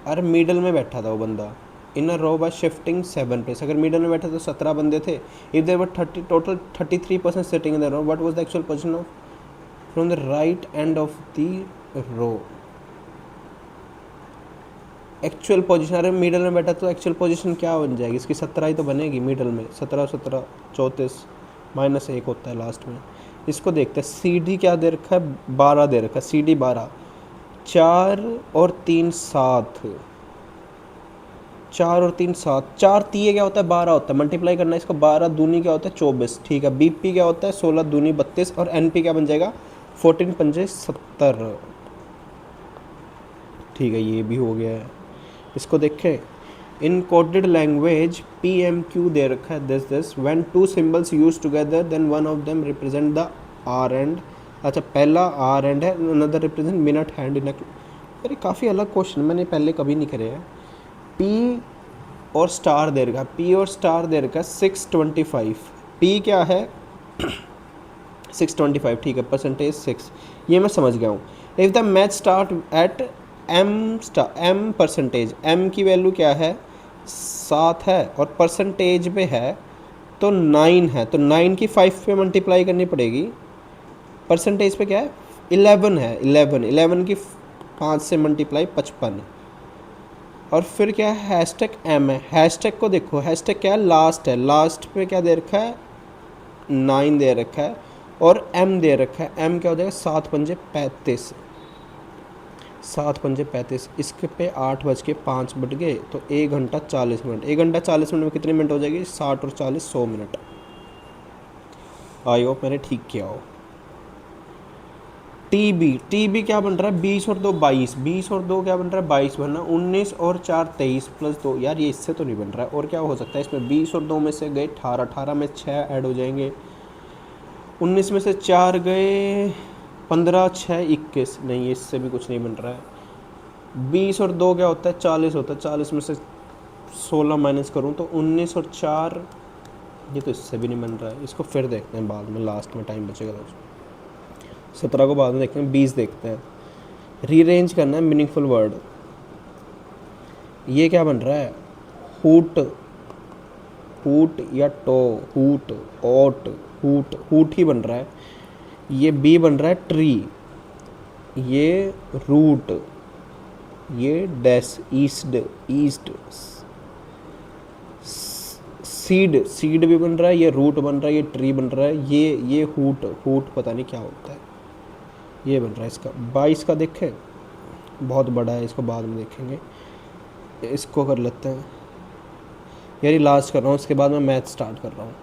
अरे मिडल में बैठा था वो बंदा, in a row by shifting 7 place, अगर मिडल में बैठा तो 17 बंदे थे। If there were 33% sitting in the row, what was the actual position of from the right end of the row. Actual position, अरे मिडल में बैठा तो एक्चुअल पोजीशन क्या बन जाएगी इसकी, 17 ही तो बनेगी मिडल में। 17 17 34 -1 होता है लास्ट में। इसको देखते हैं। सी डी क्या दे रखा है, 12 दे रखा है, सी डी 12। 4 और 3 7, 4 और 3 7, 4 तीय क्या होता है 12 होता है, मल्टीप्लाई करना है इसको। 12 दूनी क्या होता है 24, ठीक है। बी पी क्या होता है 16 दूनी 32, और एन पी क्या बन जाएगा 14 पंजे 70, ठीक है ये भी हो गया है। इसको देखें, in coded language P M Q दे रखा है this when 2 symbols use together then one of them represent the R and. अच्छा पहला आर एंड है, another represent minute hand in. अरे काफ़ी अलग क्वेश्चन, मैंने पहले कभी नहीं करे हैं। पी और स्टार दे रखा है, पी और स्टार दे रखा है 625। पी क्या है 625, ठीक है। परसेंटेज 6, ये मैं समझ गया हूँ। If the match start at M percentage, M की वैल्यू क्या है 7 है, और परसेंटेज पे है तो 9 है, तो 9 की 5 पे मल्टीप्लाई करनी पड़ेगी। परसेंटेज पे क्या है 11 है, 11 की 5 से मल्टीप्लाई 55, और फिर क्या है हैशटैग एम है। हैशटैग को देखो, हैशटैग क्या है लास्ट है, लास्ट पे क्या दे रखा है 9 दे रखा है, और एम दे रखा है। एम क्या हो जाएगा 7 पंजे 35, 7 पंजे 35। इसके पे 8:05 बज गए तो 1 घंटा 40 मिनट। 1 घंटा 40 मिनट में कितने मिनट हो जाएगी 60 और 40 100 मिनट। आई होप मैंने ठीक किया हो। टी बी क्या बन रहा है 20 और 2 22, 20 और 2 क्या बन रहा है 22 बनना, 19 और 4 23 प्लस 2, यार ये इससे तो नहीं बन रहा है। और क्या हो सकता है इसमें, 20 और 2 में से गए 18, 18 में 6 ऐड हो जाएंगे, 19 में से 4 गए 15, 6 21, नहीं इससे भी कुछ नहीं बन रहा है। 20 और 2 क्या होता है 40 होता है, 40 में से 16 माइनस करूँ तो 19 और 4, ये तो इससे भी नहीं बन रहा है। इसको फिर देखते हैं बाद में, लास्ट में टाइम बचेगा तो। 17 को बाद में देखते हैं, 20 देखते हैं। रीअरेंज करना है मीनिंगफुल वर्ड। ये क्या बन रहा है हूट, हूट या toe, hoot, oat, hoot, hoot ही बन रहा है। ये बी बन रहा है ट्री, ये रूट, ये dash east, east, seed, seed भी बन रहा है, ये रूट बन रहा है, ये ट्री बन रहा है, ये हूट, हूट पता नहीं क्या होता है, ये बन रहा है इसका। 22 का देखें, बहुत बड़ा है, इसको बाद में देखेंगे। इसको कर लेते हैं यार, ये लास्ट कर रहा हूँ, उसके बाद मैं मैथ स्टार्ट कर रहा हूँ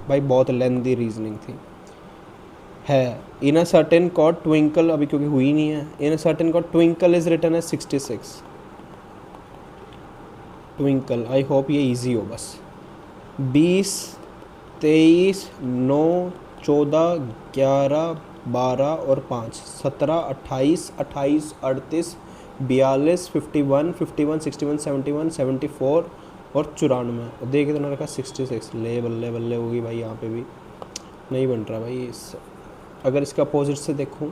भाई, बहुत लेंदी रीजनिंग थी। है in a certain code twinkle, अभी क्योंकि हुई नहीं है। In a certain code twinkle is written as 66। Twinkle, I hope ये इजी हो बस। 20, 23, 9, 14, 11, 12 और 5, 17, 28, 28, 38, 42, 51, 51, 61, 71, 74 और 94। और देखे तो ना रखा 66। ले बल्ले बल्ले होगी भाई, यहाँ पे भी नहीं बन रहा भाई। अगर इसका अपोजिट से देखूँ,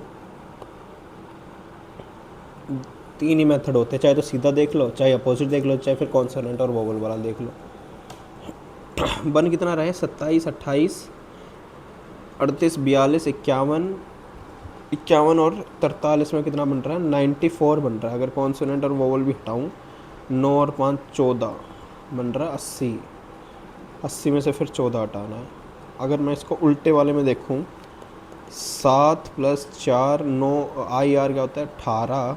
3 ही मेथड होते हैं, चाहे तो सीधा देख लो, चाहे अपोजिट देख लो, चाहे फिर कॉन्सोनेंट और वोवल वाला देख लो। बन कितना रहे? 27, 28, 38, 42, 51, 51 और 43 में कितना बन रहा है? 94 बन रहा है। अगर कॉन्सोनेंट और वोवल भी हटाऊँ, 9 और 5 14 बन रहा है 80। 80 में से फिर 14 हटाना है। अगर मैं इसको उल्टे वाले में देखूँ, 7 + 4 9, आई आर क्या होता है? 18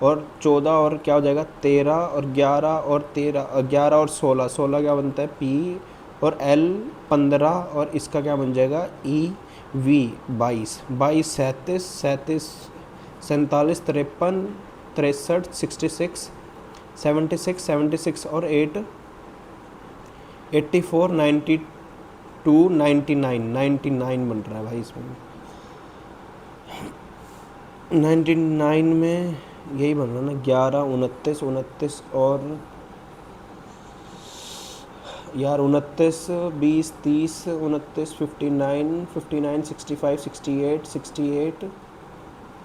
और 14 और क्या हो जाएगा? 13 और 11 और 13, 11 और 16, 16 क्या बनता है? पी और एल 15 और इसका क्या बन जाएगा? ई वी 22, 22, 37, 37, 47, 53, 63, 66, 76, 76 और 8, 84, 92, 99, 99 बन रहा है भाई इसमें। 99 में यही बन रहा है ना, 11, 29, 29 और यार 29, 20, 30, 29, 59, 59, 65, 68, 68,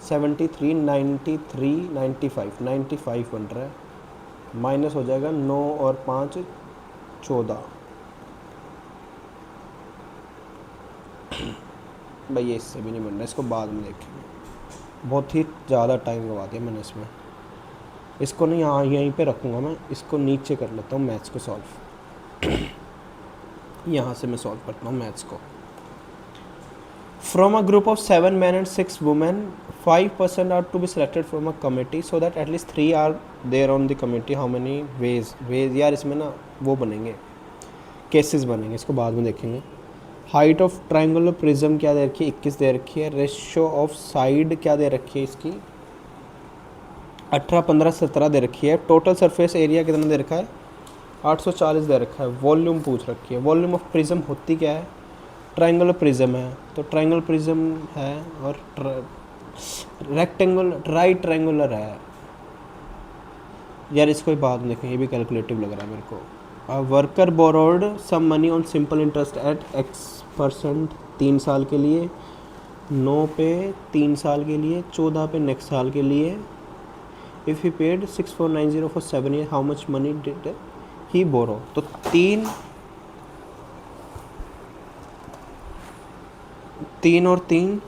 73, 93, 95, 95 बन रहा है। माइनस हो जाएगा 9 और 5 14। भाई ये इससे भी नहीं बन रहा, इसको बाद में देखेंगे। बहुत ही ज़्यादा टाइम लगा दिया मैंने इसमें। इसको नहीं यहाँ यहीं पे रखूँगा मैं, इसको नीचे कर लेता हूँ मैथ्स को सॉल्व। यहाँ से मैं सॉल्व करता हूँ मैथ्स को। From a group of 7 men and 6 women, 5% are to be selected from a committee so that at least 3 are there on the committee. How many ways? यार इसमें ना वो बनेंगे, केसेस बनेंगे, इसको बाद में देखेंगे। हाइट ऑफ ट्राइंगुलर प्रिज्म क्या दे रखी है? 21 दे रखी है। रेशियो ऑफ साइड क्या दे रखी है इसकी? 18, 15, 17 दे रखी है। टोटल सरफेस एरिया कितना दे रखा है? 840 दे रखा है। वॉल्यूम पूछ रखी है। वॉल्यूम ऑफ प्रिज्म होती क्या है? ट्राइंगुलर प्रिज्म है, तो ट्राइंगुलर प्रिज्म है और रेक्टेंगुलर ट्राई ट्राइंगुलर है। यार इसको बाद में देखें, ये भी कैलकुलेटिव लग रहा है मेरे को। Worker borrowed some money on simple interest at X%, 3 साल के लिए, 9 पे 3 साल के लिए, 14 पे नेक्स्ट साल के लिए। If he paid 6490 for 7 year, how much money did he borrow? तो 3 और 3,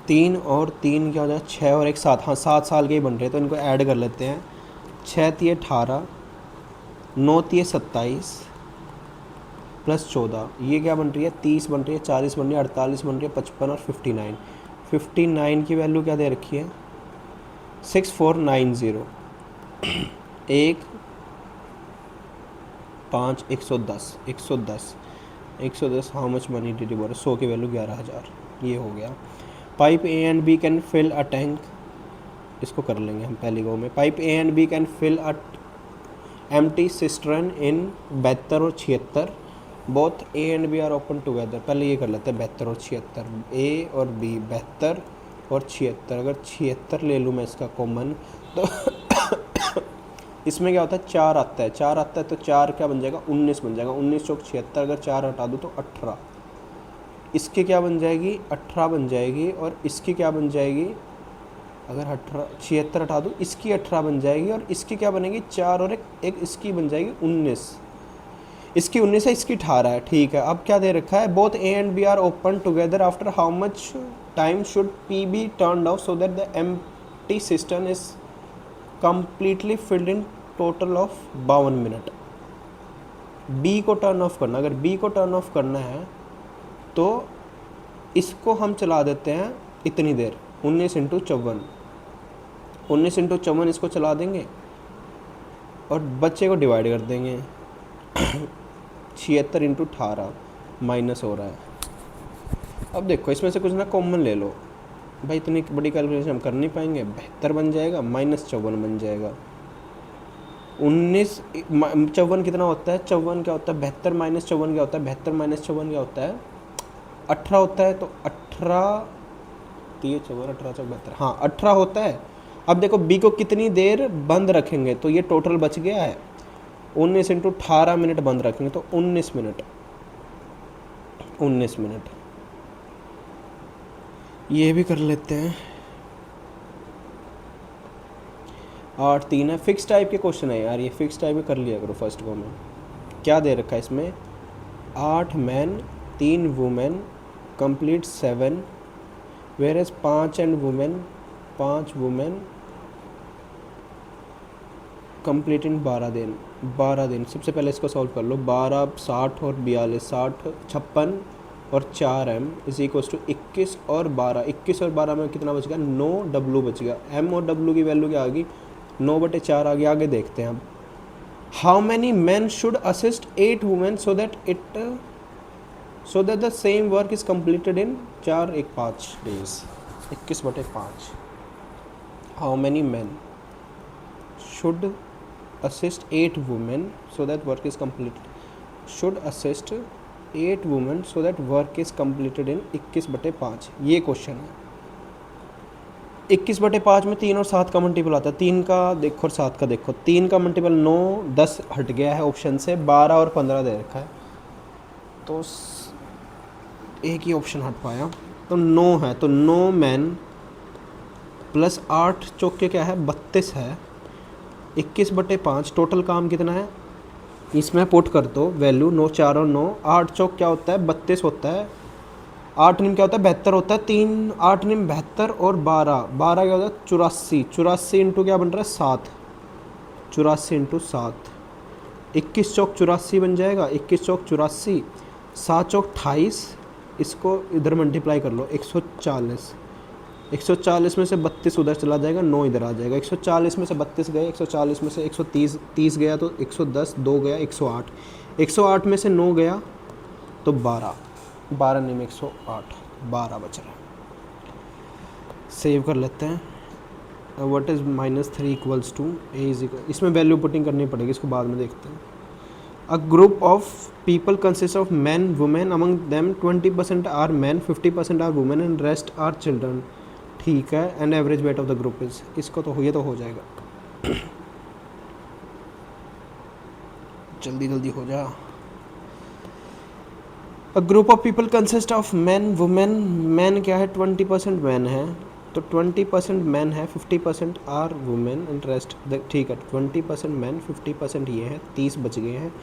3 और 3 क्या हो जाए? 6 और 1 7। हाँ 7 साल के ही बन रहे हैं, तो इनको ऐड कर लेते हैं। 6 × 18, 9 × 27 + 14, ये क्या बन रही है? 30 बन रही है, 40 बन रही है, 48 बन रही है, 55 और 59। 59 की वैल्यू क्या दे रखी है? 6490। 1 5 110, 110 how much money did you borrow? 100 की वैल्यू 11,000। ये हो गया। Pipe A and B can fill a tank, इसको कर लेंगे हम पहली गो में। Pipe A and B can fill a empty cistern in 72 और 76। Both A and B are open together. पहले ये कर लेते हैं 72 और 76, ए और बी 72 और 76। अगर 76 ले लूँ मैं इसका कॉमन, तो इसमें क्या होता है? 4 आता है, 4 आता है, तो 4 क्या बन जाएगा? 19 बन जाएगा। 19 × 76, अगर 4 हटा दूँ तो 18। इसकी क्या बन जाएगी? 18 बन जाएगी। और इसकी क्या बन जाएगी? अगर 76 हटा दूँ, इसकी 18 बन जाएगी। और इसकी क्या बनेगी? 4 और एक इसकी बन जाएगी 19। इसकी 19 है, इसकी 18 है। ठीक है, अब क्या दे रखा है? Both A and B are open together after how much time should P B turn off so that the empty system is completely filled in total of 52 minute. B को टर्न ऑफ करना, अगर B को turn off करना है तो इसको हम चला देते हैं इतनी देर, 19 × 54, 19 × 54 इसको चला देंगे और बच्चे को डिवाइड कर देंगे 76 × 18 माइनस हो रहा है। अब देखो इसमें से कुछ ना कॉमन ले लो भाई, इतनी बड़ी कैलकुलेशन हम कर नहीं पाएंगे। 72 बन जाएगा माइनस 54 बन जाएगा। 54 कितना होता है, 54 क्या होता है, 72 माइनस 54 क्या होता है, 72 माइनस 54 क्या होता है, 18 होता है। तो 18 3 4 18 4 72, हाँ 18 होता है। अब देखो बी को कितनी देर बंद रखेंगे, तो ये टोटल बच गया है 19 × 18 मिनट बंद रखेंगे तो 19 मिनट, 19 मिनट। ये भी कर लेते हैं। 8 3 है, फिक्स टाइप के क्वेश्चन है यार, ये फिक्स टाइप कर लिया करो। फर्स्ट को में क्या दे रखा है इसमें, 8 man 3 women complete 7, whereas 5 and women 5 women complete in 12 दिन। 12 दिन, सबसे पहले इसको सॉल्व कर लो। 12 60 और 42, 60 56 और 4 m इज इक्वल्स टू 21 और 12। 21 और 12 में कितना बच गया, 9 w बच गया। m और w की वैल्यू क्या आ गई, 9/4 आ गया। आगे देखते हैं अब, how many man should assist 8 women so that the same work is completed in 4 1 5 days. 21/5। How many man should assist 8 women so that work is completed, should assist 8 women so that work is completed in 21/5। ये question है। 21/5 में 3 और 7 का multiple आता है। 3 का देखो और 7 का देखो। 3 का मल्टीपल 9 10 हट गया है ऑप्शन से, 12 और 15 दे रखा है, तो एक ही ऑप्शन हट पाया, तो 9 है। तो 9 मैन प्लस 8 चौके क्या है, 32 है। 21/5 टोटल काम कितना है, इसमें पुट कर दो वैल्यू। 9 4 और 9, 8 चौक क्या होता है, 32 होता है। 8 निम क्या होता है, 72 होता है। 3 8 निम 72 और 12 12 क्या होता है, 84। 84 इंटू क्या बन रहा है, 7। 84 इंटू 7, 21 चौक 84 बन जाएगा। 21 चौक 84, 7 चौक 28, इसको इधर मल्टीप्लाई कर लो 140। 140 में से 32 उधर चला जाएगा, 9 इधर आ जाएगा। 140 में से 32 गए, 140 में से 130 गया तो 110, 2 गया 108। 108 में से 9 गया तो 12 12 नहीं में 108, 12 बच रहा है। सेव कर लेते हैं। What is -3 equals to A is equal, इसमें वैल्यू पुटिंग करनी पड़ेगी, इसको बाद में देखते हैं। A group of people consist of man women, among them 20% are man, 50% are women and rest are children. ठीक है, and average weight of the group is, इसको तो ये तो हो जाएगा। जल्दी जल्दी हो जा। अ group of people consist of man women, man क्या है 20% मैन है, तो 20% मैन है, 50% आर वुमेन एंड रेस्ट। ठीक है, 20% मैन 50% ये है, 30 बच गए हैं,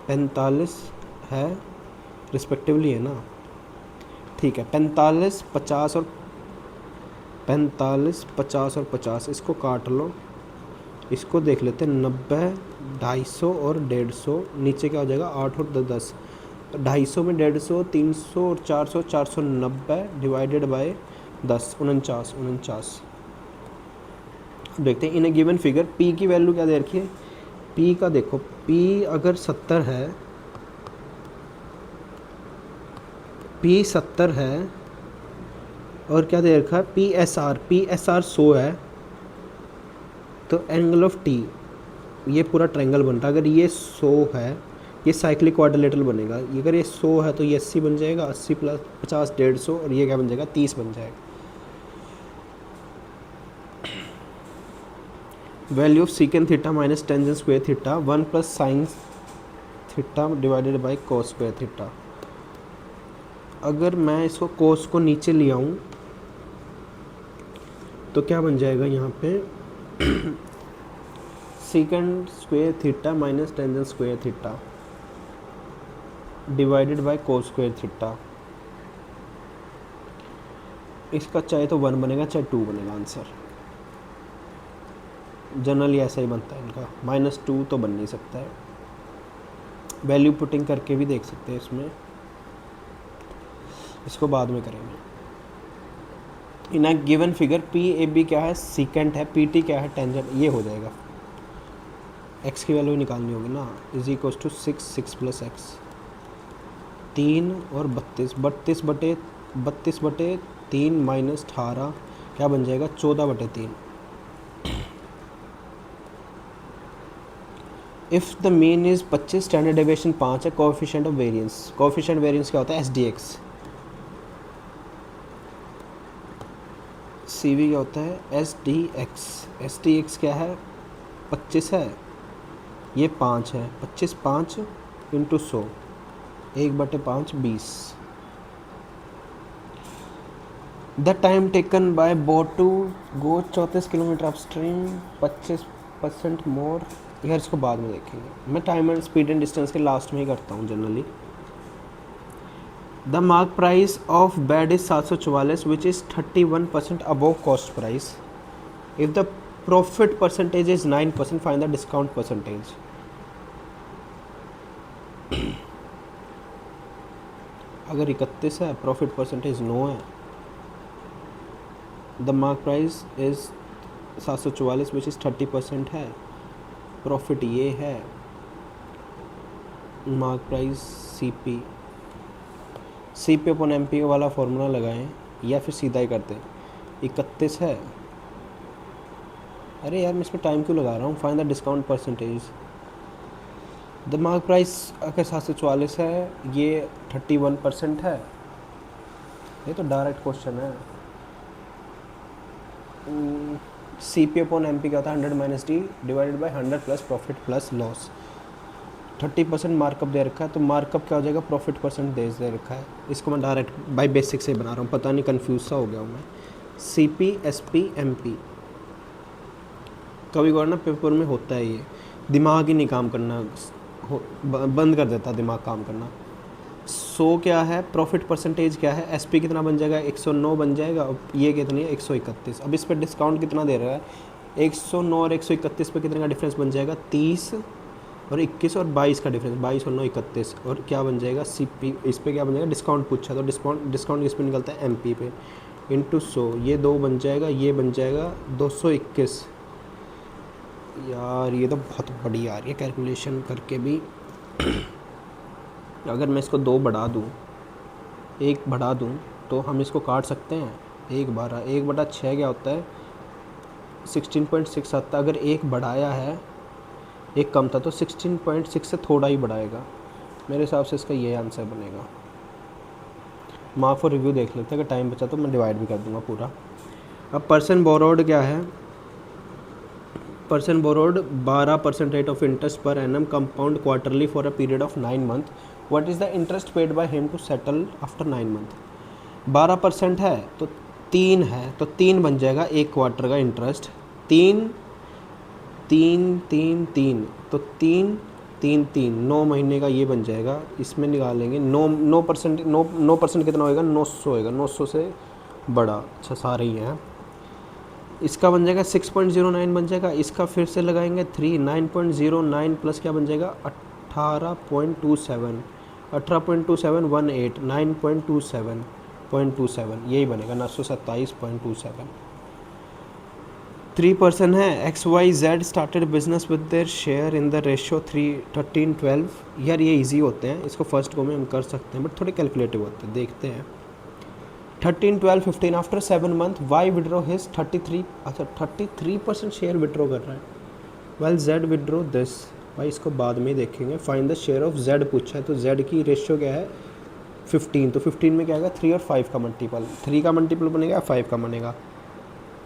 45 है रिस्पेक्टिवली, है ना। ठीक है, 45 50 और 45 50 और 50, इसको काट लो, इसको देख लेते हैं। 90 250 और 150, नीचे क्या हो जाएगा 8 और 10, 250 में 150, 300 और 400, 490 डिवाइडेड बाय 10, 49। देखते हैं इन ए गिवन फिगर पी की वैल्यू क्या दे रखी है। पी का देखो, पी अगर 70 है, पी 70 है और क्या दे रखा है पी एस आर 100 है, तो एंगल ऑफ टी, ये पूरा ट्रायंगल बनता है। अगर ये 100 है, ये साइक्लिक क्वाड्रिलेटरल बनेगा। अगर ये 100 है तो ये 80 बन जाएगा, 80 + 50 150, और ये क्या बन जाएगा 30 बन जाएगा। Value of secant theta minus tangent square theta 1 + sine theta divided by cos square theta. अगर मैं इसको कोस को नीचे ले आऊँ तो क्या बन जाएगा यहाँ पे secant square theta minus tangent square theta divided by cos square theta. इसका चाहे तो 1 बनेगा चाहे 2 बनेगा आंसर। जनरली ऐसा ही बनता है इनका, -2 तो बन नहीं सकता है। वैल्यू पुटिंग करके भी देख सकते हैं इसमें, इसको बाद में करेंगे। In a given figure P A B क्या है, सीकेंट है, पी टी क्या है, टेंजेंट, ये हो जाएगा। एक्स की वैल्यू निकालनी होगी ना, is equal to 6 plus X, 3 और 32 बटे 3 माइनस 18 क्या बन जाएगा, 14 बटे 3। If the mean is 25, standard deviation 5 है, coefficient of variance, coefficient variance क्या होता है, S D X. C V क्या होता है, S D X. S D X क्या है, 25 है, ये 5 है, 25 5 into 100, 1/5 20। The time taken by boat to go 34 kilometre upstream, 25% more. यार इसको बाद में देखेंगे, मैं time and speed and distance के लास्ट में ही करता हूँ generally. The mark price of bed is 744 which is 31% above cost price. If the profit percentage is 9%, find the discount percentage. अगर 31 है, प्रॉफिट परसेंटेज 9 है, the mark price is 744 which is 30% है, profit ये है, mark price C P upon M P वाला formula लगाएं या फिर सीधा ही करते। 31 है, अरे यार मैं इस पर टाइम क्यों लगा रहा हूँ, find the discount percentage. The mark price अगर 744 है, ये 31% है, ये तो डायरेक्ट क्वेश्चन है। C P upon M P क्या होता है, 100 minus D divided by 100 plus profit plus loss. 30% markup दे रखा है, तो मार्कअप क्या हो जाएगा, प्रॉफिट परसेंटेज दे रखा है। इसको मैं डायरेक्ट बाई बेसिक से बना रहा हूँ, पता नहीं कन्फ्यूज सा हो गया हूँ मैं। C P S P M P कभी कभार ना पेपर में होता है, ये दिमाग ही नहीं काम करना, बंद कर देता दिमाग काम करना। सो क्या है, प्रॉफिट परसेंटेज क्या है, एस पी कितना बन जाएगा, 109 बन जाएगा, और ये कितनी है, 131। अब इस पर डिस्काउंट कितना दे रहा है, 109 और 131 पे कितने का डिफरेंस बन जाएगा, 30 और 21 और 22 का डिफरेंस, 22 और 9 31, और क्या बन जाएगा सी पी, इस पर क्या बन जाएगा, डिस्काउंट पूछा तो डिस्काउंट किस पे निकलता है, एम पी पे, इंटू 100, ये 2 बन जाएगा, ये बन जाएगा 221। यार ये तो बहुत बड़ी आ रही है कैलकुलेशन करके भी। अगर मैं इसको 2 बढ़ा दूँ, 1 बढ़ा दूँ, तो हम इसको काट सकते हैं। 1/6 क्या होता है, 16.6 आता है। अगर 1 बढ़ाया है, 1 कम था, तो 16.6 से थोड़ा ही बढ़ाएगा। मेरे हिसाब से इसका ये आंसर बनेगा। मार्क फॉर रिव्यू देख लेते हैं, अगर टाइम बचा तो मैं डिवाइड भी कर दूंगा पूरा। अब पर्सन बोरोड क्या है, person borrowed 12% rate of interest per annum compound quarterly for a period of 9 month. What is the interest paid by him to settle after 9 month. 12% है तो 3 है, तो 3 बन जाएगा 1 क्वार्टर का इंटरेस्ट। 3 3 3 3 तो 3 3 3 9 महीने का ये बन जाएगा। इसमें निकालेंगे 9% कितना होएगा, 900 होएगा, 900 से बड़ा। अच्छा सारे ही हैं। इसका बन जाएगा 6.09 बन जाएगा। इसका फिर से लगाएंगे 3, 9.09 प्लस क्या बन जाएगा 18.27, 18.27 9.27 यही बनेगा 927.27। 3% है। XYZ started business with their share in the ratio 13:12। यार ये इजी होते हैं, इसको फर्स्ट गो में हम कर सकते हैं, बट थोड़े कैलकुलेटिव होते हैं। देखते हैं 13 12 15 after 7 month Y withdraw his 33। अच्छा 33% शेयर विड्रॉ कर रहा है। वेल जेड विड्रॉ दिस, भाई इसको बाद में ही देखेंगे। Find the share of Z पूछा है, तो जेड की रेशियो क्या है 15, तो 15 में क्या आएगा 3 और 5 का मल्टीपल, 3 का मल्टीपल बनेगा 5 का बनेगा।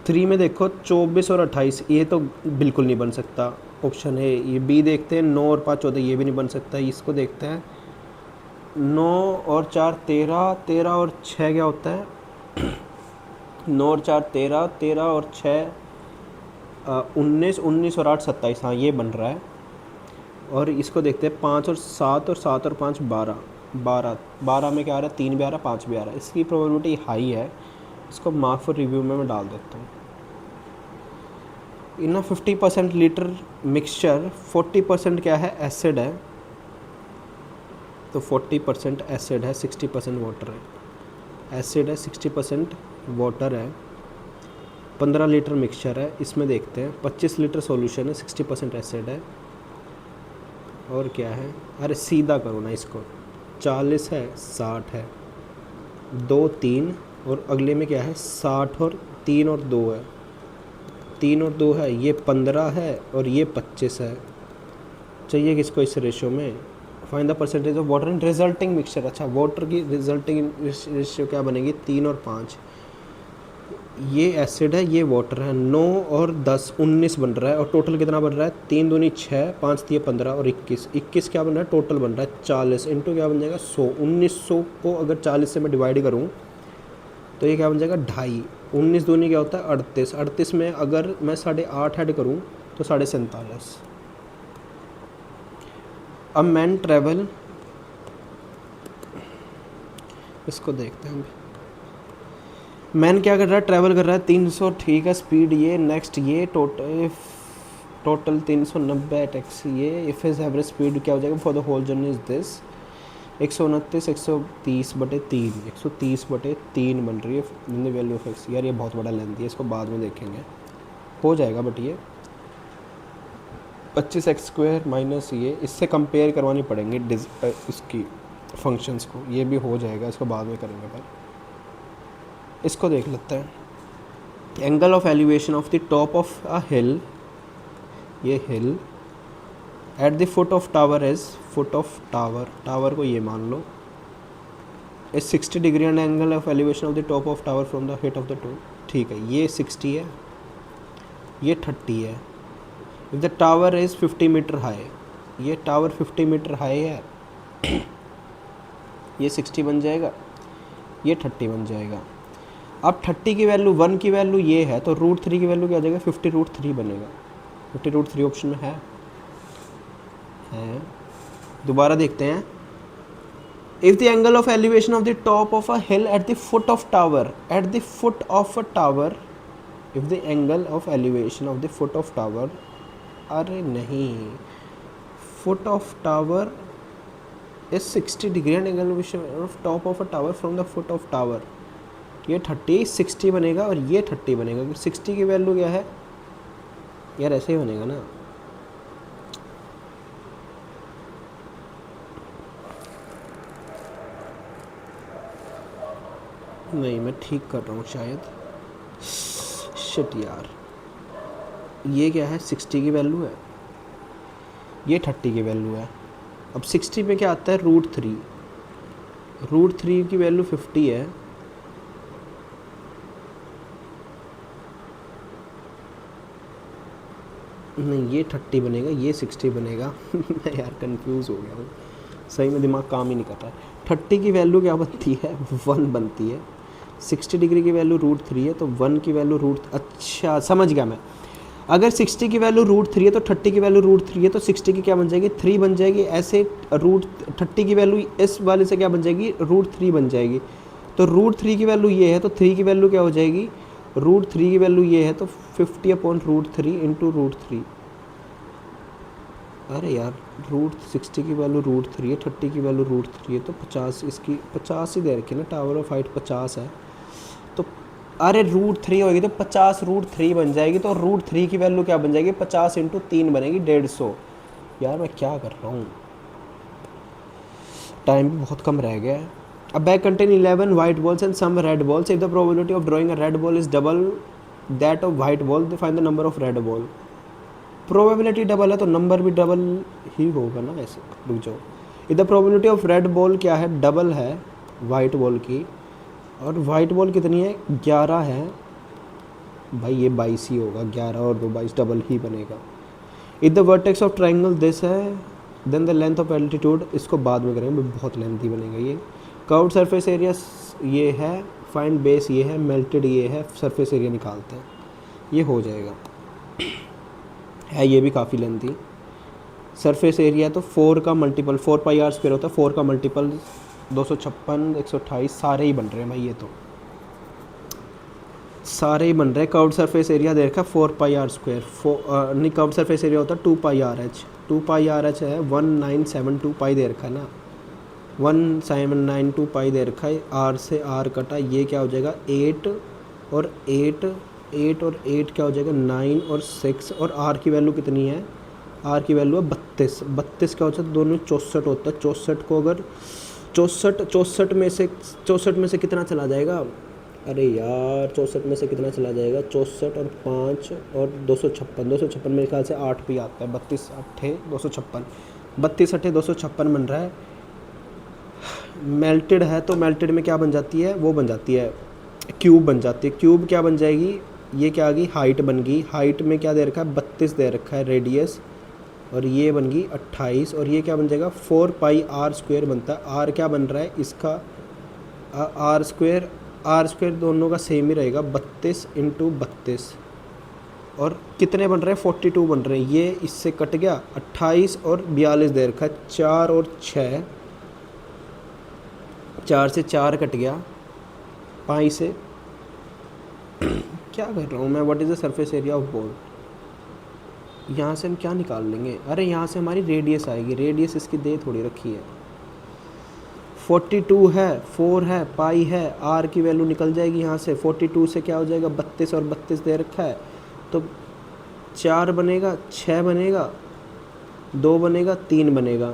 3 में देखो 24 और 28, ये तो बिल्कुल नहीं बन सकता, ऑप्शन है ये। बी देखते हैं 9 और 5 14, ये भी नहीं बन सकता। इसको देखते हैं 9 और 4 13, 13 और 6 क्या होता है 9 और 4 13, 13 और 6 19, 19 और 8 27, हाँ ये बन रहा है। और इसको देखते हैं 5 और 7 और 7 और 5 12, 12 12 में क्या आ रहा है 3 भी आ रहा है 5 भी आ रहा है। इसकी प्रोबेबिलिटी हाई है। इसको मार्क फॉर रिव्यू में मैं डाल देता हूँ। इन 50% लीटर मिक्सचर 40% क्या है एसिड है, तो 40% एसिड है, 60% वाटर है। एसिड है, 60% वाटर है, 15 लीटर मिक्सचर है। इसमें देखते हैं 25 लीटर सॉल्यूशन है, 60% एसिड है, और क्या है, अरे सीधा करो ना इसको, 40 है, 60 है, 2 3, और अगले में क्या है 60 और 3 और 2 है, 3 और 2 है, ये 15 है और ये 25 है। चाहिए किसको इस रेशियो में, find the percentage of water in resulting mixture. अच्छा, वाटर की रिजल्टिंग रेशियो क्या बनेगी, 3 और 5। ये एसिड है, ये वाटर है, 9 और 10 19 बन रहा है, और टोटल कितना बन रहा है, 3 दूनी 6, 5 3 15 और 21 क्या बन रहा है, टोटल बन रहा है 40 इंटू क्या बन जाएगा 100। 1900 को अगर 40 से मैं डिवाइड करूँ तो ये क्या बन जाएगा 2.5। 19 दूनी क्या होता है 38, 38 में अगर मैं 8.5 ऐड करूँ तो 47.5। अब मैन ट्रेवल, इसको देखते हैं हम। मैन क्या कर रहा है, ट्रैवल कर रहा है 300, ठीक है, स्पीड ये, नेक्स्ट ये, टोटल 390 एट एक्स ये। इफ हिज एवरेज स्पीड क्या हो जाएगा for the whole journey is this 129 130/3, 130/3 बन रही है in the value of x. यार ये बहुत बड़ा लेंथ है, इसको बाद में देखेंगे, हो जाएगा, बट ये 25x² माइनस ये, इससे कंपेयर करवानी पड़ेंगे इसकी फंक्शंस को, ये भी हो जाएगा, इसको बाद में करेंगे। पर इसको देख लेते हैं। Angle of elevation of the top of a hill, ये hill at the foot of tower is, foot of tower को ये मान लो is 60 degree and angle of elevation of the top of tower from the hit of the top, ठीक है, ये 60 है, ये 30 है। If the tower is 50 metre high, ये टावर 50 मीटर हाई है, ये 60 बन जाएगा, ये 30 बन जाएगा। अब 30 की वैल्यू, 1 की वैल्यू ये है, तो √3 की वैल्यू क्या हो जाएगा 50√3 बनेगा। 50√3 ऑप्शन में है। दोबारा देखते हैं। If the angle of elevation of the top of a hill at the foot of tower, eight the foot of a tower, if the angle of elevation of the foot of tower, अरे नहीं, foot of tower is 60 degree and angle of top of a tower from the foot of tower, ये 30 60 बनेगा और ये 30 बनेगा, क्योंकि 60 की value क्या है यार, ऐसे ही बनेगा ना। नहीं, मैं ठीक कर रहा हूँ शायद, शिट यार, ये क्या है 60 की वैल्यू है, ये 30 की वैल्यू है। अब 60 में क्या आता है √3, √3 की वैल्यू 50 है, नहीं ये 30 बनेगा, ये 60 बनेगा। मैं यार कंफ्यूज हो गया हूँ, सही में दिमाग काम ही नहीं कर रहा है। 30 की वैल्यू क्या बनती है 1 बनती है, 60 डिग्री की वैल्यू √3 है, तो 1 की वैल्यू अच्छा समझ गया मैं। अगर 60 की वैल्यू √3 है तो 30 की वैल्यू √3 है, तो 60 की क्या बन जाएगी 3 बन जाएगी। ऐसे √30 की वैल्यू इस वाले से क्या बन जाएगी √3 बन जाएगी। तो √3 की वैल्यू ये है, तो 3 की वैल्यू क्या हो जाएगी, √3 की वैल्यू ये है, तो 50/√3 इंटू √3। अरे यार √60 की वैल्यू √3 है, 30 की वैल्यू √3 है, तो 50, इसकी 50 ही दे रखी है ना, टावर ऑफ हाइट 50 है, तो अरे √3 होगी तो 50√3 बन जाएगी। तो √3 की वैल्यू क्या बन जाएगी 50 इंटू 3 बनेगी 150। यार मैं क्या कर रहा हूँ, टाइम भी बहुत कम रह गया है। अब bag contain 11 white balls and some red balls, if the probability of drawing a red ball is double that of white ball, find the number of red ball. Probability double है तो number भी double ही होगा ना, ऐसे रुक जाओ। If the probability of red ball क्या है, डबल है वाइट बॉल की, और वाइट बॉल कितनी है 11 है, भाई ये 22 ही होगा, 11 और 2 22 डबल ही बनेगा। If the vertex of triangle this है, then the length of altitude, इसको बाद में करेंगे, बहुत लेंथी बनेगा ये। कर्व्ड सरफेस एरिया ये है, फाइंड बेस ये है, मेल्टेड ये है, सरफेस एरिया निकालते हैं, ये हो जाएगा। है ये भी काफ़ी लेंथी। सरफेस एरिया तो 4 का मल्टीपल 4πr² होता है, 4 का मल्टीपल 256 128 सारे ही बन रहे हैं भाई, ये तो सारे ही बन रहे हैं। कर्व्ड सरफेस एरिया दे रखा 4πr², नहीं कर्व्ड सरफेस एरिया होता है 2πrh, 2πrh है 1972 पाई दे रखा है ना, 1792 पाई दे रखा है, आर से आर कटा, ये क्या हो जाएगा 8 और 8, 8 और 8 क्या हो जाएगा 9 और 6, और आर की वैल्यू कितनी है, आर की वैल्यू है 32, 32 क्या होता है दोनों 64 होता है, 64 को अगर 64 में से कितना चला जाएगा, अरे यार 64 में से कितना चला जाएगा, 64 और 5 और 256 मेरे ख्याल से 8 भी आता है, 32 अट्ठे 256, 32 अट्ठे 256 बन रहा है। मेल्टेड है तो मेल्टेड में क्या बन जाती है, वो बन जाती है क्यूब बन जाती है, क्यूब क्या बन जाएगी, ये क्या आ गई हाइट बन गई, हाइट में क्या दे रखा है 32 दे रखा है रेडियस, और ये बन गई 28, और ये क्या बन जाएगा 4 पाई आर स्क्वायर बनता है, आर क्या बन रहा है इसका आर स्क्वायर दोनों का सेम ही रहेगा 32 इंटू 32, और कितने बन रहे हैं 42 बन रहे हैं, ये इससे कट गया 28 और 42 दे रखा है, 4 और 6, 4 से 4 कट गया, 5 से क्या कर रहा हूँ मैं, what is the surface area of ball, यहाँ से हम क्या निकाल लेंगे, अरे यहाँ से हमारी रेडियस आएगी, रेडियस इसकी दे थोड़ी रखी है, 42 है, 4 है, पाई है, आर की वैल्यू निकल जाएगी यहाँ से, 42 से क्या हो जाएगा 32 और 32 दे रखा है, तो 4 बनेगा, 6 बनेगा, 2 बनेगा, 3 बनेगा,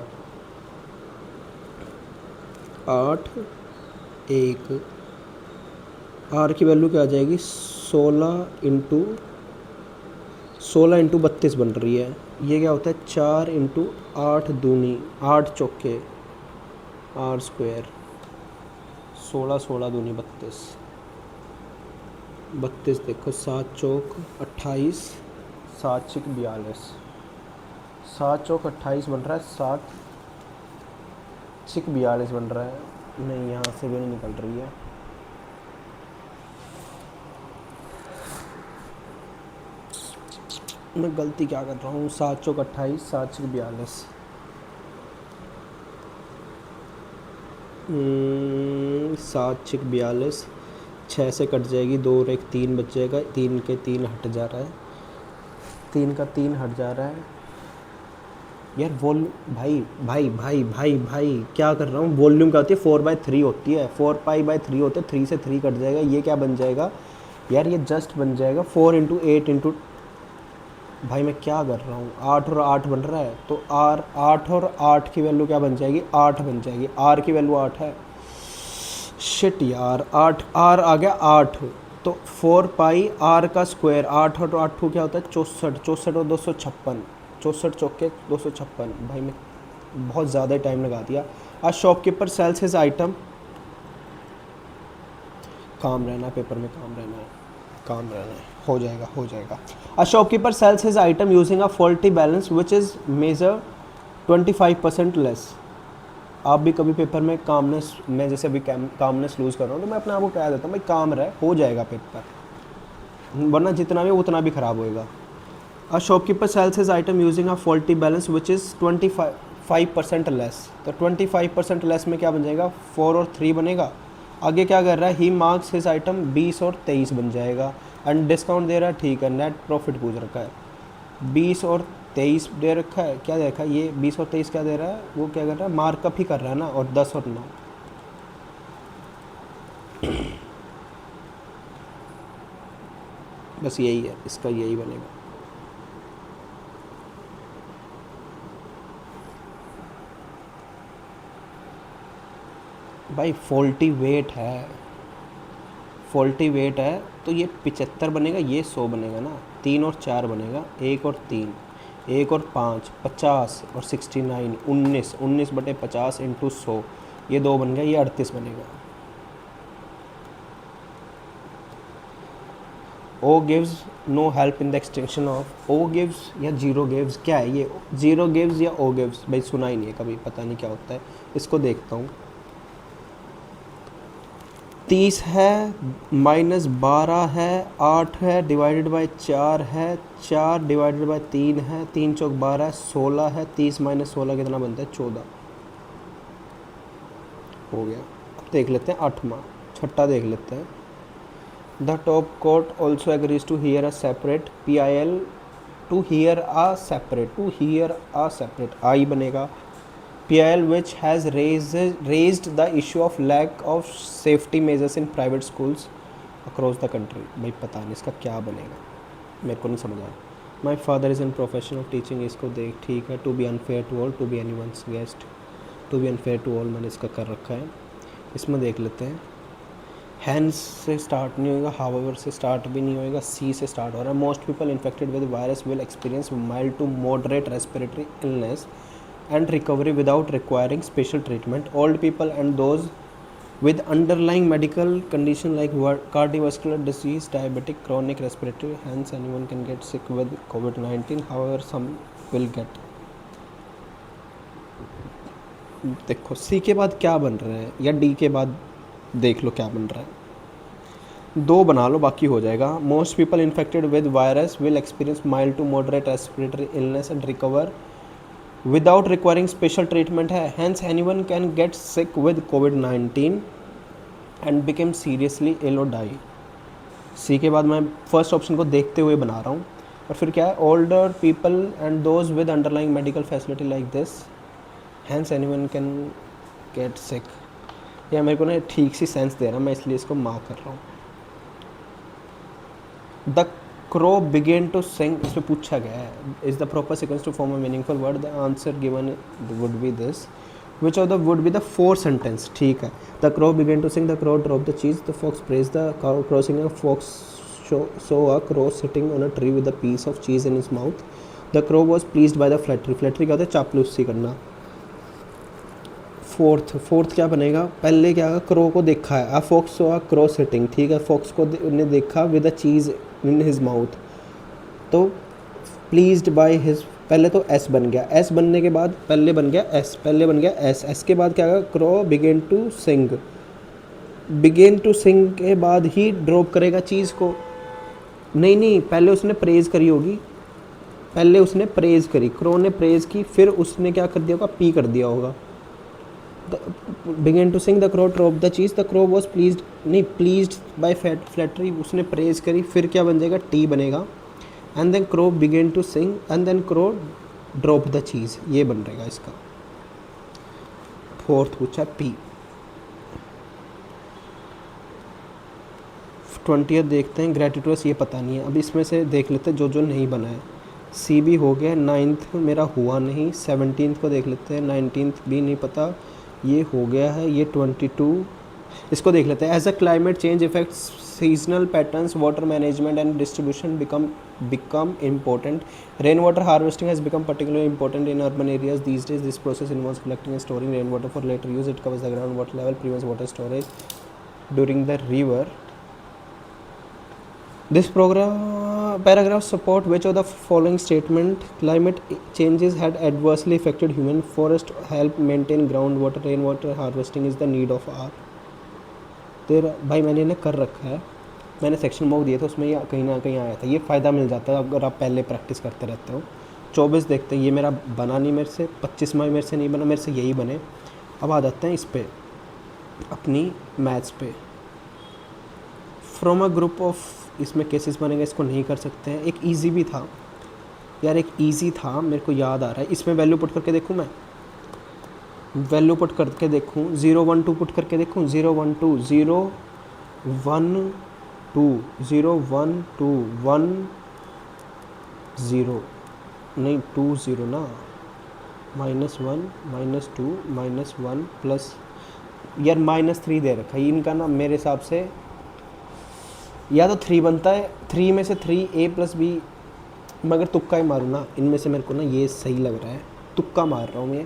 8, 1, आर की वैल्यू क्या आ जाएगी 16 इंटू 32 बन रही है, ये क्या होता है 4 इंटू 8 दूनी 8 चौके आर स्क्वायर, 16 दूनी 32, 32 देखो 7 चौक 28, 7 छिक 42, 7 चौक 28 बन रहा है, 7 छिक 42 बन रहा है, नहीं यहाँ से भी नहीं निकल रही है, मैं गलती क्या कर रहा हूँ, 7 चौक 28, 7 छिक 42, 7 छिक 42, 6 से कट जाएगी, 2 और 1 3 बच जाएगा, 3 के 3 हट जा रहा है, 3 का 3 हट जा रहा है यार, भाई क्या कर रहा हूँ, वॉल्यूम क्या होती है 4/3 होती है, 4π/3 होते हैं, 3 से 3 कट जाएगा, ये क्या बन जाएगा यार, ये जस्ट बन जाएगा 4 इंटू 8 इंटू, भाई मैं क्या कर रहा हूँ 8 और 8 बन रहा है, तो आर 8 और 8 की वैल्यू क्या बन जाएगी 8 बन जाएगी, आर की वैल्यू 8 है, शिट यार 8, आर आ गया 8, तो 4 पाई आर का स्क्वायर, 8 और 8 क्या होता है 64, 64 और 256, 64 चौके 256, भाई मैं बहुत ज़्यादा टाइम लगा दिया। आज शॉपकीपर सेल्स हिज आइटम, काम रहना पेपर में, काम रहना है, हो जाएगा। A shopkeeper sells his item using a faulty balance which is measure 25% less. आप भी कभी पेपर में कामनेस, मैं जैसे अभी कामनेस लूज़ कर रहा हूँ तो मैं अपने आप को कह देता हूँ भाई काम रहे, हो जाएगा पेपर, वरना जितना भी उतना भी ख़राब होएगा। अ shopkeeper sells his item using a faulty balance which is 25% less, तो 25% लेस में क्या बन जाएगा 4 और 3 बनेगा, आगे क्या कर रहा है ही मार्क्स हिज आइटम 20 और 23 बन जाएगा, एंड डिस्काउंट दे रहा है, ठीक है, नेट प्रॉफिट पूछ रखा है, 20 और 23 दे रखा है, क्या दे रखा है ये 20 और 23 क्या दे रहा है, वो क्या कर रहा है मार्कअप ही कर रहा है ना, और 10 और 9, बस यही है, इसका यही बनेगा। भाई फॉल्टी वेट है तो ये 75 बनेगा, ये 100 बनेगा ना, 3 और 4 बनेगा, 1 और 3, 1 और 5 50 और 69 19 बटे 50 इंटू 100, ये 2 बन गया, ये 38 बनेगा। O gives no help in the extension of, O gives या जीरो गिव्स, क्या है ये, जीरो गिव्स या ओ गिव्स, भाई सुना ही नहीं है कभी, पता नहीं क्या होता है, इसको देखता हूँ। 30 है, -12 है, 8 है, डिवाइडेड बाय 4 है, 4 डिवाइडेड बाय 3 है, 3 चौक 12 है, 16 है, 30 - 16 कितना बनता है 14, हो गया। अब देख लेते हैं 8वां, छठा देख लेते हैं। The top court also agrees to hear a separate PIL, to hear a separate, I बनेगा, PIL which has raised the issue of lack of safety measures in private schools across the country। भाई पता नहीं इसका क्या बनेगा, मेरे को नहीं समझ आया। My father is in profession of teaching, इसको देख ठीक है। To be unfair to all, to be any once guest, to be unfair to all मैंने इसका कर रखा है। इसमें देख लेते हैं। हैंस से स्टार्ट नहीं होगा, हाउएवर से स्टार्ट भी नहीं होगा, सी से स्टार्ट हो रहा है। Most people infected with virus will experience mild to moderate respiratory illness and recovery without requiring special treatment. Old people and those with underlying medical condition like cardiovascular disease, diabetic, chronic respiratory, hence anyone can get sick with COVID-19. However, some will get। देखो सी के बाद क्या बन रहा है या D के बाद देख लो क्या बन रहा है, दो बना लो बाकी हो जाएगा। Most people infected with virus will experience mild to moderate respiratory illness and recover without requiring special treatment है। Hence anyone can get sick with कोविड-19 एंड बिकेम सीरियसली इल और डाई। सी के बाद मैं फर्स्ट ऑप्शन को देखते हुए बना रहा हूँ। और फिर क्या है, older people and those with underlying medical facility like this, hence anyone can get sick. या मेरे को ना ठीक सी सेंस दे रहा, मैं इसलिए इसको मार्क कर रहा हूँ। The crow began to sing, इसमें पूछा गया है is the proper sequence to form a meaningful word, the answer given would be this, which of the would be the four sentence। ठीक है, the crow began to sing, the crow dropped the cheese, the fox praised the cow crossing, a fox saw a crow sitting on a tree with a piece of cheese in his mouth, the crow was pleased by the flattery। flattery क्या होता है, चापलूसी करना। Fourth क्या बनेगा, पहले क्या है, क्रो को देखा है, आ फॉक्स सो आ क्रो सिटिंग। ठीक है, फॉक्स को ने देखा with a cheese in his mouth, तो प्लीज्ड बाय हिज, पहले तो एस बन गया, एस बनने के बाद पहले बन गया एस, पहले बन गया एस, एस के बाद क्या होगा, crow begin to sing. Begin to sing के बाद ही ड्रॉप करेगा चीज़ को। नहीं पहले उसने प्रेज करी होगी, पहले उसने प्रेज करी, क्रो ने प्रेज की, फिर उसने क्या कर दिया होगा, पी कर दिया होगा। Began to sing, the crow drop the cheese, the crow was pleased, नहीं प्लीज्ड बाय फ्लैटरी, उसने प्रेज करी, फिर क्या बन जाएगा, टी बनेगा। And then crow begin to sing and then crow drop the cheese, ये बन रहेगा इसका। फोर्थ पूछा पी। 20th देखते हैं, ग्रेटिटुअस ये पता नहीं है, अब इसमें से देख लेते हैं जो जो नहीं बना है। सी भी हो गया, 9th मेरा हुआ नहीं, 17th को देख लेते हैं, 19th भी नहीं पता, ये हो गया है, ये 22 इसको देख लेते हैं। As a climate change effects seasonal patterns, water management and distribution become important. Rainwater harvesting has become particularly important in urban areas these days. This process involves collecting and storing rainwater for later use. It covers the groundwater level, prevents water storage during the river. This paragraph support which of the following statement? Climate changes had adversely affected human forest, help maintain groundwater, rainwater harvesting is the need of our। तेरा भाई मैंने इन्हें कर रखा है, मैंने section mock दिया था, उसमें ये कहीं ना कहीं आया था, ये फ़ायदा मिल जाता है अगर आप पहले प्रैक्टिस करते रहते हो। 24 देखते हैं, ये मेरा बना नहीं मेरे से, 25वां मेरे से नहीं बना, मेरे से यही बने। अब आ जाते हैं इस पे, अपनी मैथ्स पे। फ्रॉम अ ग्रुप ऑफ, इसमें केसेस बनेंगे, इसको नहीं कर सकते हैं। एक ईजी भी था यार, एक ईजी था मेरे को याद आ रहा है, इसमें वैल्यू पुट करके देखूँ, मैं वैल्यू पुट करके देखूँ, 0 1 2 पुट करके देखूँ, 0 1 2 0 1 2 0 1 2 1 0 नहीं 2 0 ना, -1 -2 -1 प्लस, यार -3 दे रखा है इनका ना, मेरे हिसाब से या तो 3 बनता है, 3 में से 3 a + b, मगर तुक्का ही मारूँ ना, इनमें से मेरे को ना ये सही लग रहा है, तुक्का मार रहा हूँ मैं।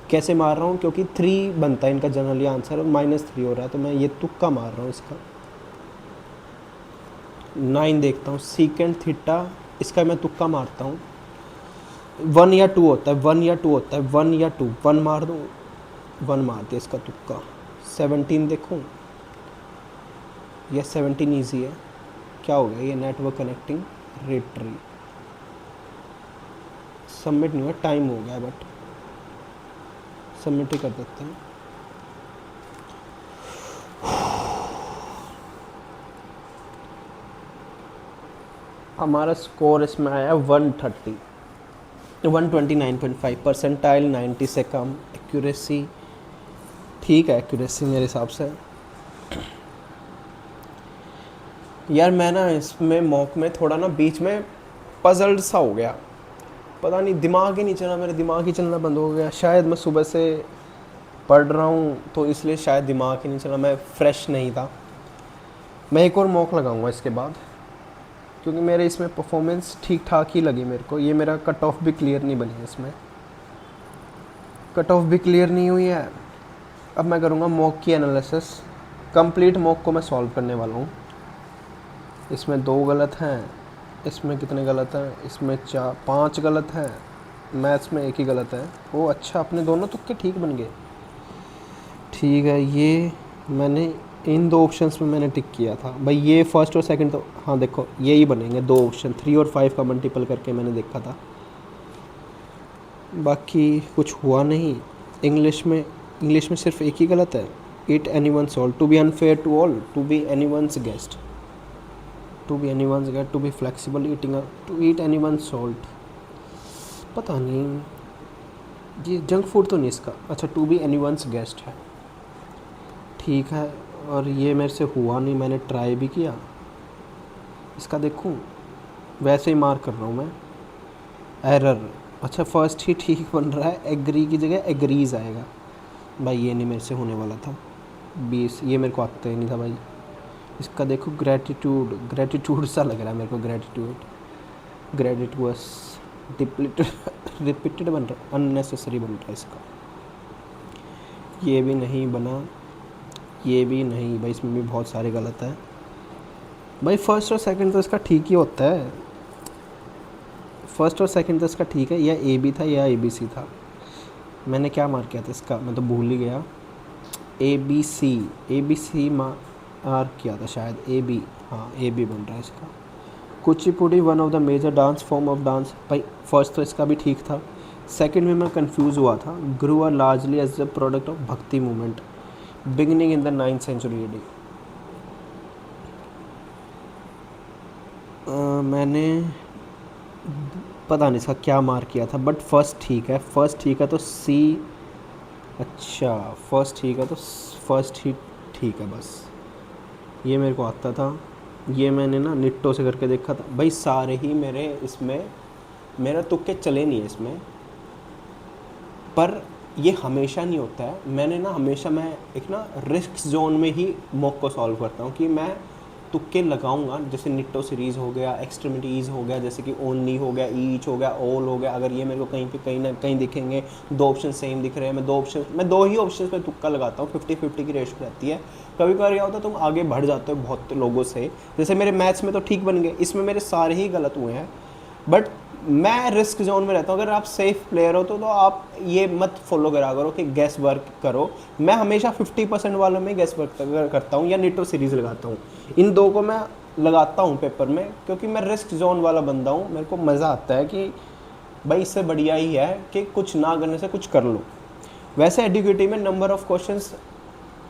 कैसे मार रहा हूँ, क्योंकि 3 बनता है इनका जनरली आंसर और -3 हो रहा है, तो मैं ये तुक्का मार रहा हूँ इसका। 9 देखता हूँ, सीकेंड थीटा, इसका मैं तुक्का मारता हूँ, 1 या 2 होता है, 1 या 2 होता है, 1 या 2, 1 मार दूँ, 1 मार दिया इसका तुक्का। 17 देखूँ, यह 17 ईजी है, क्या हो गया, ये network connecting red tree. Submit नहीं हुआ, टाइम हो गया, बट सबमिट ही कर देते हैं। हमारा स्कोर इसमें आया 130। 129.5 परसेंटाइल, 90 से कम। एक्यूरेसी ठीक है, एक्यूरेसी मेरे हिसाब से। यार मैं ना इसमें मॉक में थोड़ा ना बीच में पजल्ड सा हो गया, पता नहीं, दिमाग ही नहीं चला, मेरा दिमाग ही चलना बंद हो गया। शायद मैं सुबह से पढ़ रहा हूँ तो इसलिए शायद दिमाग ही नहीं चला, मैं फ्रेश नहीं था। मैं एक और मॉक लगाऊंगा इसके बाद, क्योंकि मेरे इसमें परफॉर्मेंस ठीक ठाक ही लगी मेरे को। ये मेरा कट ऑफ भी क्लियर नहीं बनी है, इसमें कट ऑफ भी क्लियर नहीं हुई है। अब मैं करूँगा मॉक की एनालिसिस। कंप्लीट मॉक को मैं सॉल्व करने वाला हूँ। इसमें 2 गलत हैं, इसमें कितने गलत हैं, इसमें 5 गलत हैं, मैथ्स में 1 ही गलत है। वो अच्छा, अपने दोनों तुक्के ठीक बन गए। ठीक है, ये मैंने इन 2 ऑप्शंस में मैंने टिक किया था भाई। ये फर्स्ट और सेकंड तो हाँ देखो यही बनेंगे 2 ऑप्शन, 3 और 5 का मल्टीपल करके मैंने देखा था। बाकी कुछ हुआ नहीं। इंग्लिश में सिर्फ 1 ही गलत है। Eat any one salt, to be unfair to all, to be any once guest, to be any once get, to be flexible eating, to eat any one salt. पता नहीं, ये जंक फूड तो नहीं इसका। अच्छा, to be any once guest है, ठीक है। और ये मेरे से हुआ नहीं, मैंने ट्राई भी किया। इसका देखूं, वैसे ही मार्क कर रहा हूँ मैं। एरर, अच्छा फर्स्ट ही ठीक बन रहा है, एग्री की जगह एग्रीज आएगा। भाई ये नहीं मेरे से होने वाला था। 20, ये मेरे को आता ही नहीं था भाई। इसका देखो, ग्रेटिट्यूड सा लग रहा है मेरे को। ग्रेटिट्यूस रिपीटेड बन रहा है, अननेसेसरी बन रहा है इसका। ये भी नहीं बना, ये भी नहीं भाई, इसमें भी बहुत सारे गलत हैं भाई। फर्स्ट और सेकंड तो इसका ठीक ही होता है, फर्स्ट और सेकंड तो इसका ठीक है। या ए बी था या ABC था। मैंने क्या मार्क किया था इसका, मैं तो भूल ही गया। ABC मार्क किया था शायद। AB, हाँ AB बन रहा है इसका। Kuchipudi one of the major dance form of dance, भाई फर्स्ट तो इसका भी ठीक था। सेकंड में मैं कंफ्यूज हुआ था। ग्रू are largely as the product of Bhakti movement beginning in the 9th century AD। मैंने पता नहीं इसका क्या मार्क किया था, बट फर्स्ट ठीक है। फर्स्ट ठीक है तो C, अच्छा फर्स्ट ठीक है तो फर्स्ट ही ठीक है बस। ये मेरे को आता था, ये मैंने ना निट्टो से करके देखा था भाई। सारे ही मेरे इसमें, मेरा तुक्के चले नहीं है इसमें, पर ये हमेशा नहीं होता है। मैंने ना हमेशा, मैं एक ना रिस्क जोन में ही मॉक को सॉल्व करता हूँ कि मैं तुक्के लगाऊंगा। जैसे निट्टो सीरीज़ हो गया, एक्सट्रीमिटीज़ हो गया, जैसे कि ओनली हो गया, ईच हो गया, ऑल हो गया। अगर ये मेरे को कहीं पे कहीं ना कहीं दिखेंगे, 2 ऑप्शन सेम दिख रहे हैं, मैं दो ही ऑप्शन पे तुक्का लगाता हूँ। 50-50 की रेशो रहती है। कभी कभार क्या होता है, तुम आगे बढ़ जाते हो बहुत लोगों से। जैसे मेरे मैथ्स में तो ठीक बन गए, इसमें मेरे सारे ही गलत हुए हैं। बट मैं रिस्क जोन में रहता हूँ। अगर आप सेफ प्लेयर हो तो आप ये मत फॉलो करा करो कि गैस वर्क करो। मैं हमेशा 50% वालों में गैस वर्क करता हूँ या निट्टो सीरीज़ लगाता हूँ। इन 2 को मैं लगाता हूँ पेपर में, क्योंकि मैं रिस्क जोन वाला बंदा हूँ। मेरे को मज़ा आता है कि भाई इससे बढ़िया ही है कि कुछ ना करने से कुछ कर लो। वैसे एडुकेटिव में नंबर ऑफ़ क्वेश्चंस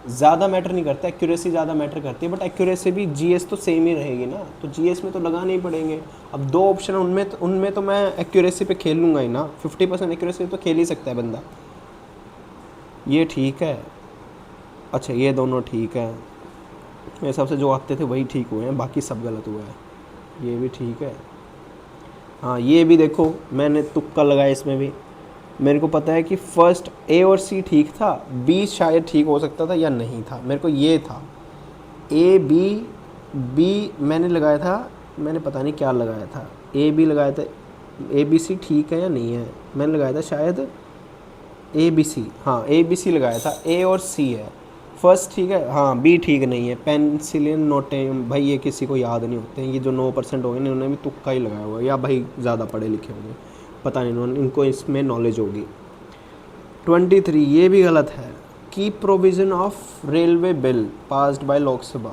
ज़्यादा मैटर नहीं करता, एक्यूरेसी ज़्यादा मैटर करती है। बट एक्यूरेसी भी GS तो सेम ही रहेगी ना, तो GS में तो लगाने ही पड़ेंगे। अब 2 ऑप्शन उनमें तो मैं एक्यूरेसी पे खेलूँगा ही ना। 50% एक्यूरेसी तो खेल ही सकता है बंदा। ये ठीक है, अच्छा ये दोनों ठीक है। मेरे हिसाब से जो आते थे वही ठीक हुए हैं, बाकी सब गलत हुआ है। ये भी ठीक है, हाँ ये भी देखो मैंने तुक्का लगाया इसमें भी। मेरे को पता है कि फर्स्ट A और C ठीक था, B शायद ठीक हो सकता था या नहीं था। मेरे को ये था B मैंने लगाया था, मैंने पता नहीं क्या लगाया था। AB लगाया था, ABC ठीक है या नहीं है। मैंने लगाया था शायद ABC, हाँ ABC लगाया था। A और C है, फर्स्ट ठीक है, हाँ B ठीक नहीं है। पेंसिलिन नोटेम, भाई ये किसी को याद नहीं होते हैं। ये जो 9% हो गए इन्होंने भी तुक्का ही लगाया हुआ है, या भाई ज़्यादा पढ़े लिखे होंगे, पता नहीं इनको इसमें नॉलेज होगी। 23 ये भी गलत है। Key provision of railway bill passed by Lok Sabha,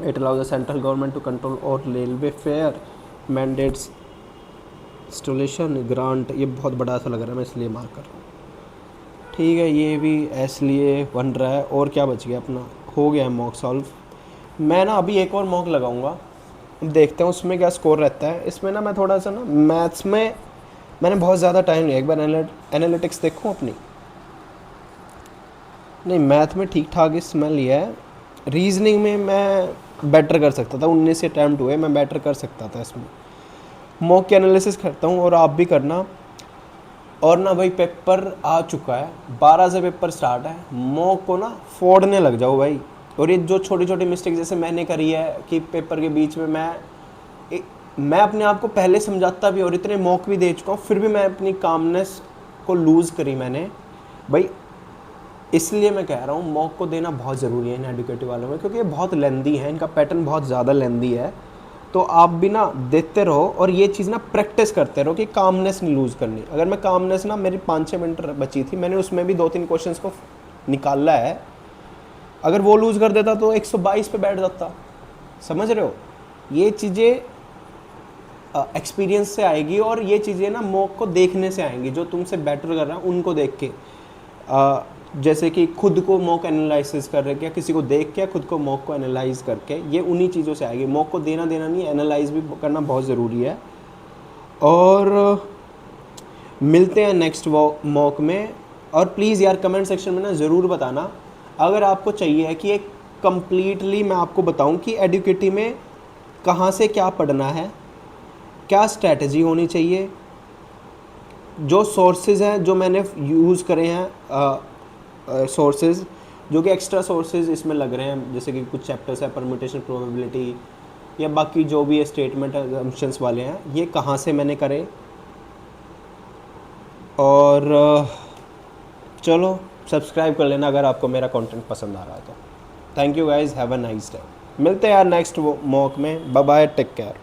it allow the central government to control और railway fare mandates installation grant. ये बहुत बड़ा सा लग रहा है, मैं इसलिए मार्क कर रहा हूँ। ठीक है, ये भी इसलिए बन रहा है। और क्या बच गया अपना, हो गया है मॉक सॉल्व। मैं ना अभी एक और मॉक लगाऊंगा, देखते हैं उसमें क्या स्कोर रहता है। इसमें ना मैं थोड़ा सा ना मैंने बहुत ज़्यादा टाइम लिया, एक बार एनालिटिक्स देखूँ अपनी। नहीं, मैथ में ठीक ठाक इसमें लिया है, रीजनिंग में मैं बेटर कर सकता था, 19 अटैम्प्ट हुए, मैं बेटर कर सकता था इसमें। मॉक की एनालिसिस करता हूँ और आप भी करना। और ना भाई पेपर आ चुका है, 12 से पेपर स्टार्ट है, मॉक को ना फोड़ने लग जाओ भाई। और ये जो छोटी छोटी मिस्टेक जैसे मैंने करी है कि पेपर के बीच में मैं अपने आप को पहले समझाता भी और इतने मॉक भी दे चुका हूँ, फिर भी मैं अपनी कामनेस को लूज़ करी मैंने भाई। इसलिए मैं कह रहा हूँ मॉक को देना बहुत ज़रूरी है इन एडुकेटिव वालों में, क्योंकि ये बहुत लेंदी है, इनका पैटर्न बहुत ज़्यादा लेंदी है। तो आप भी ना देते रहो और ये चीज़ ना प्रैक्टिस करते रहो कि कामनेस नहीं लूज़ करनी। अगर मैं कामनेस ना, मेरी 5-6 मिनट बची थी, मैंने उसमें भी 2-3 क्वेश्चंस को निकाला है, अगर वो लूज़ कर देता तो 122 पे बैठ जाता। समझ रहे हो, ये चीज़ें एक्सपीरियंस से आएगी और ये चीज़ें ना मॉक को देखने से आएंगी, जो तुमसे बेटर कर रहा है उनको देख के। जैसे कि खुद को मॉक एनालिसिस कर रहे, क्या किसी को देख के खुद को मॉक को एनालाइज करके, ये उन्हीं चीज़ों से आएगी। मॉक को देना नहीं, एनालाइज भी करना बहुत ज़रूरी है। और मिलते हैं नेक्स्ट मॉक में। और प्लीज़ यार कमेंट सेक्शन में ना ज़रूर बताना अगर आपको चाहिए कि एक कम्प्लीटली मैं आपको बताऊं कि एडुकेटी में कहाँ से क्या पढ़ना है, क्या स्ट्रैटेजी होनी चाहिए, जो सोर्सेज हैं जो मैंने यूज़ करे हैं, सोर्सेज जो कि एक्स्ट्रा सोर्सेज इसमें लग रहे हैं, जैसे कि कुछ चैप्टर्स है परम्यूटेशन प्रोबेबिलिटी या बाकी जो भी स्टेटमेंट असम्पशंस वाले हैं, ये कहाँ से मैंने करे। और चलो सब्सक्राइब कर लेना अगर आपको मेरा कंटेंट पसंद आ रहा है तो। Thank you guys, have a nice day. मिलते हैं यार नेक्स्ट मॉक में। Bye bye, take care.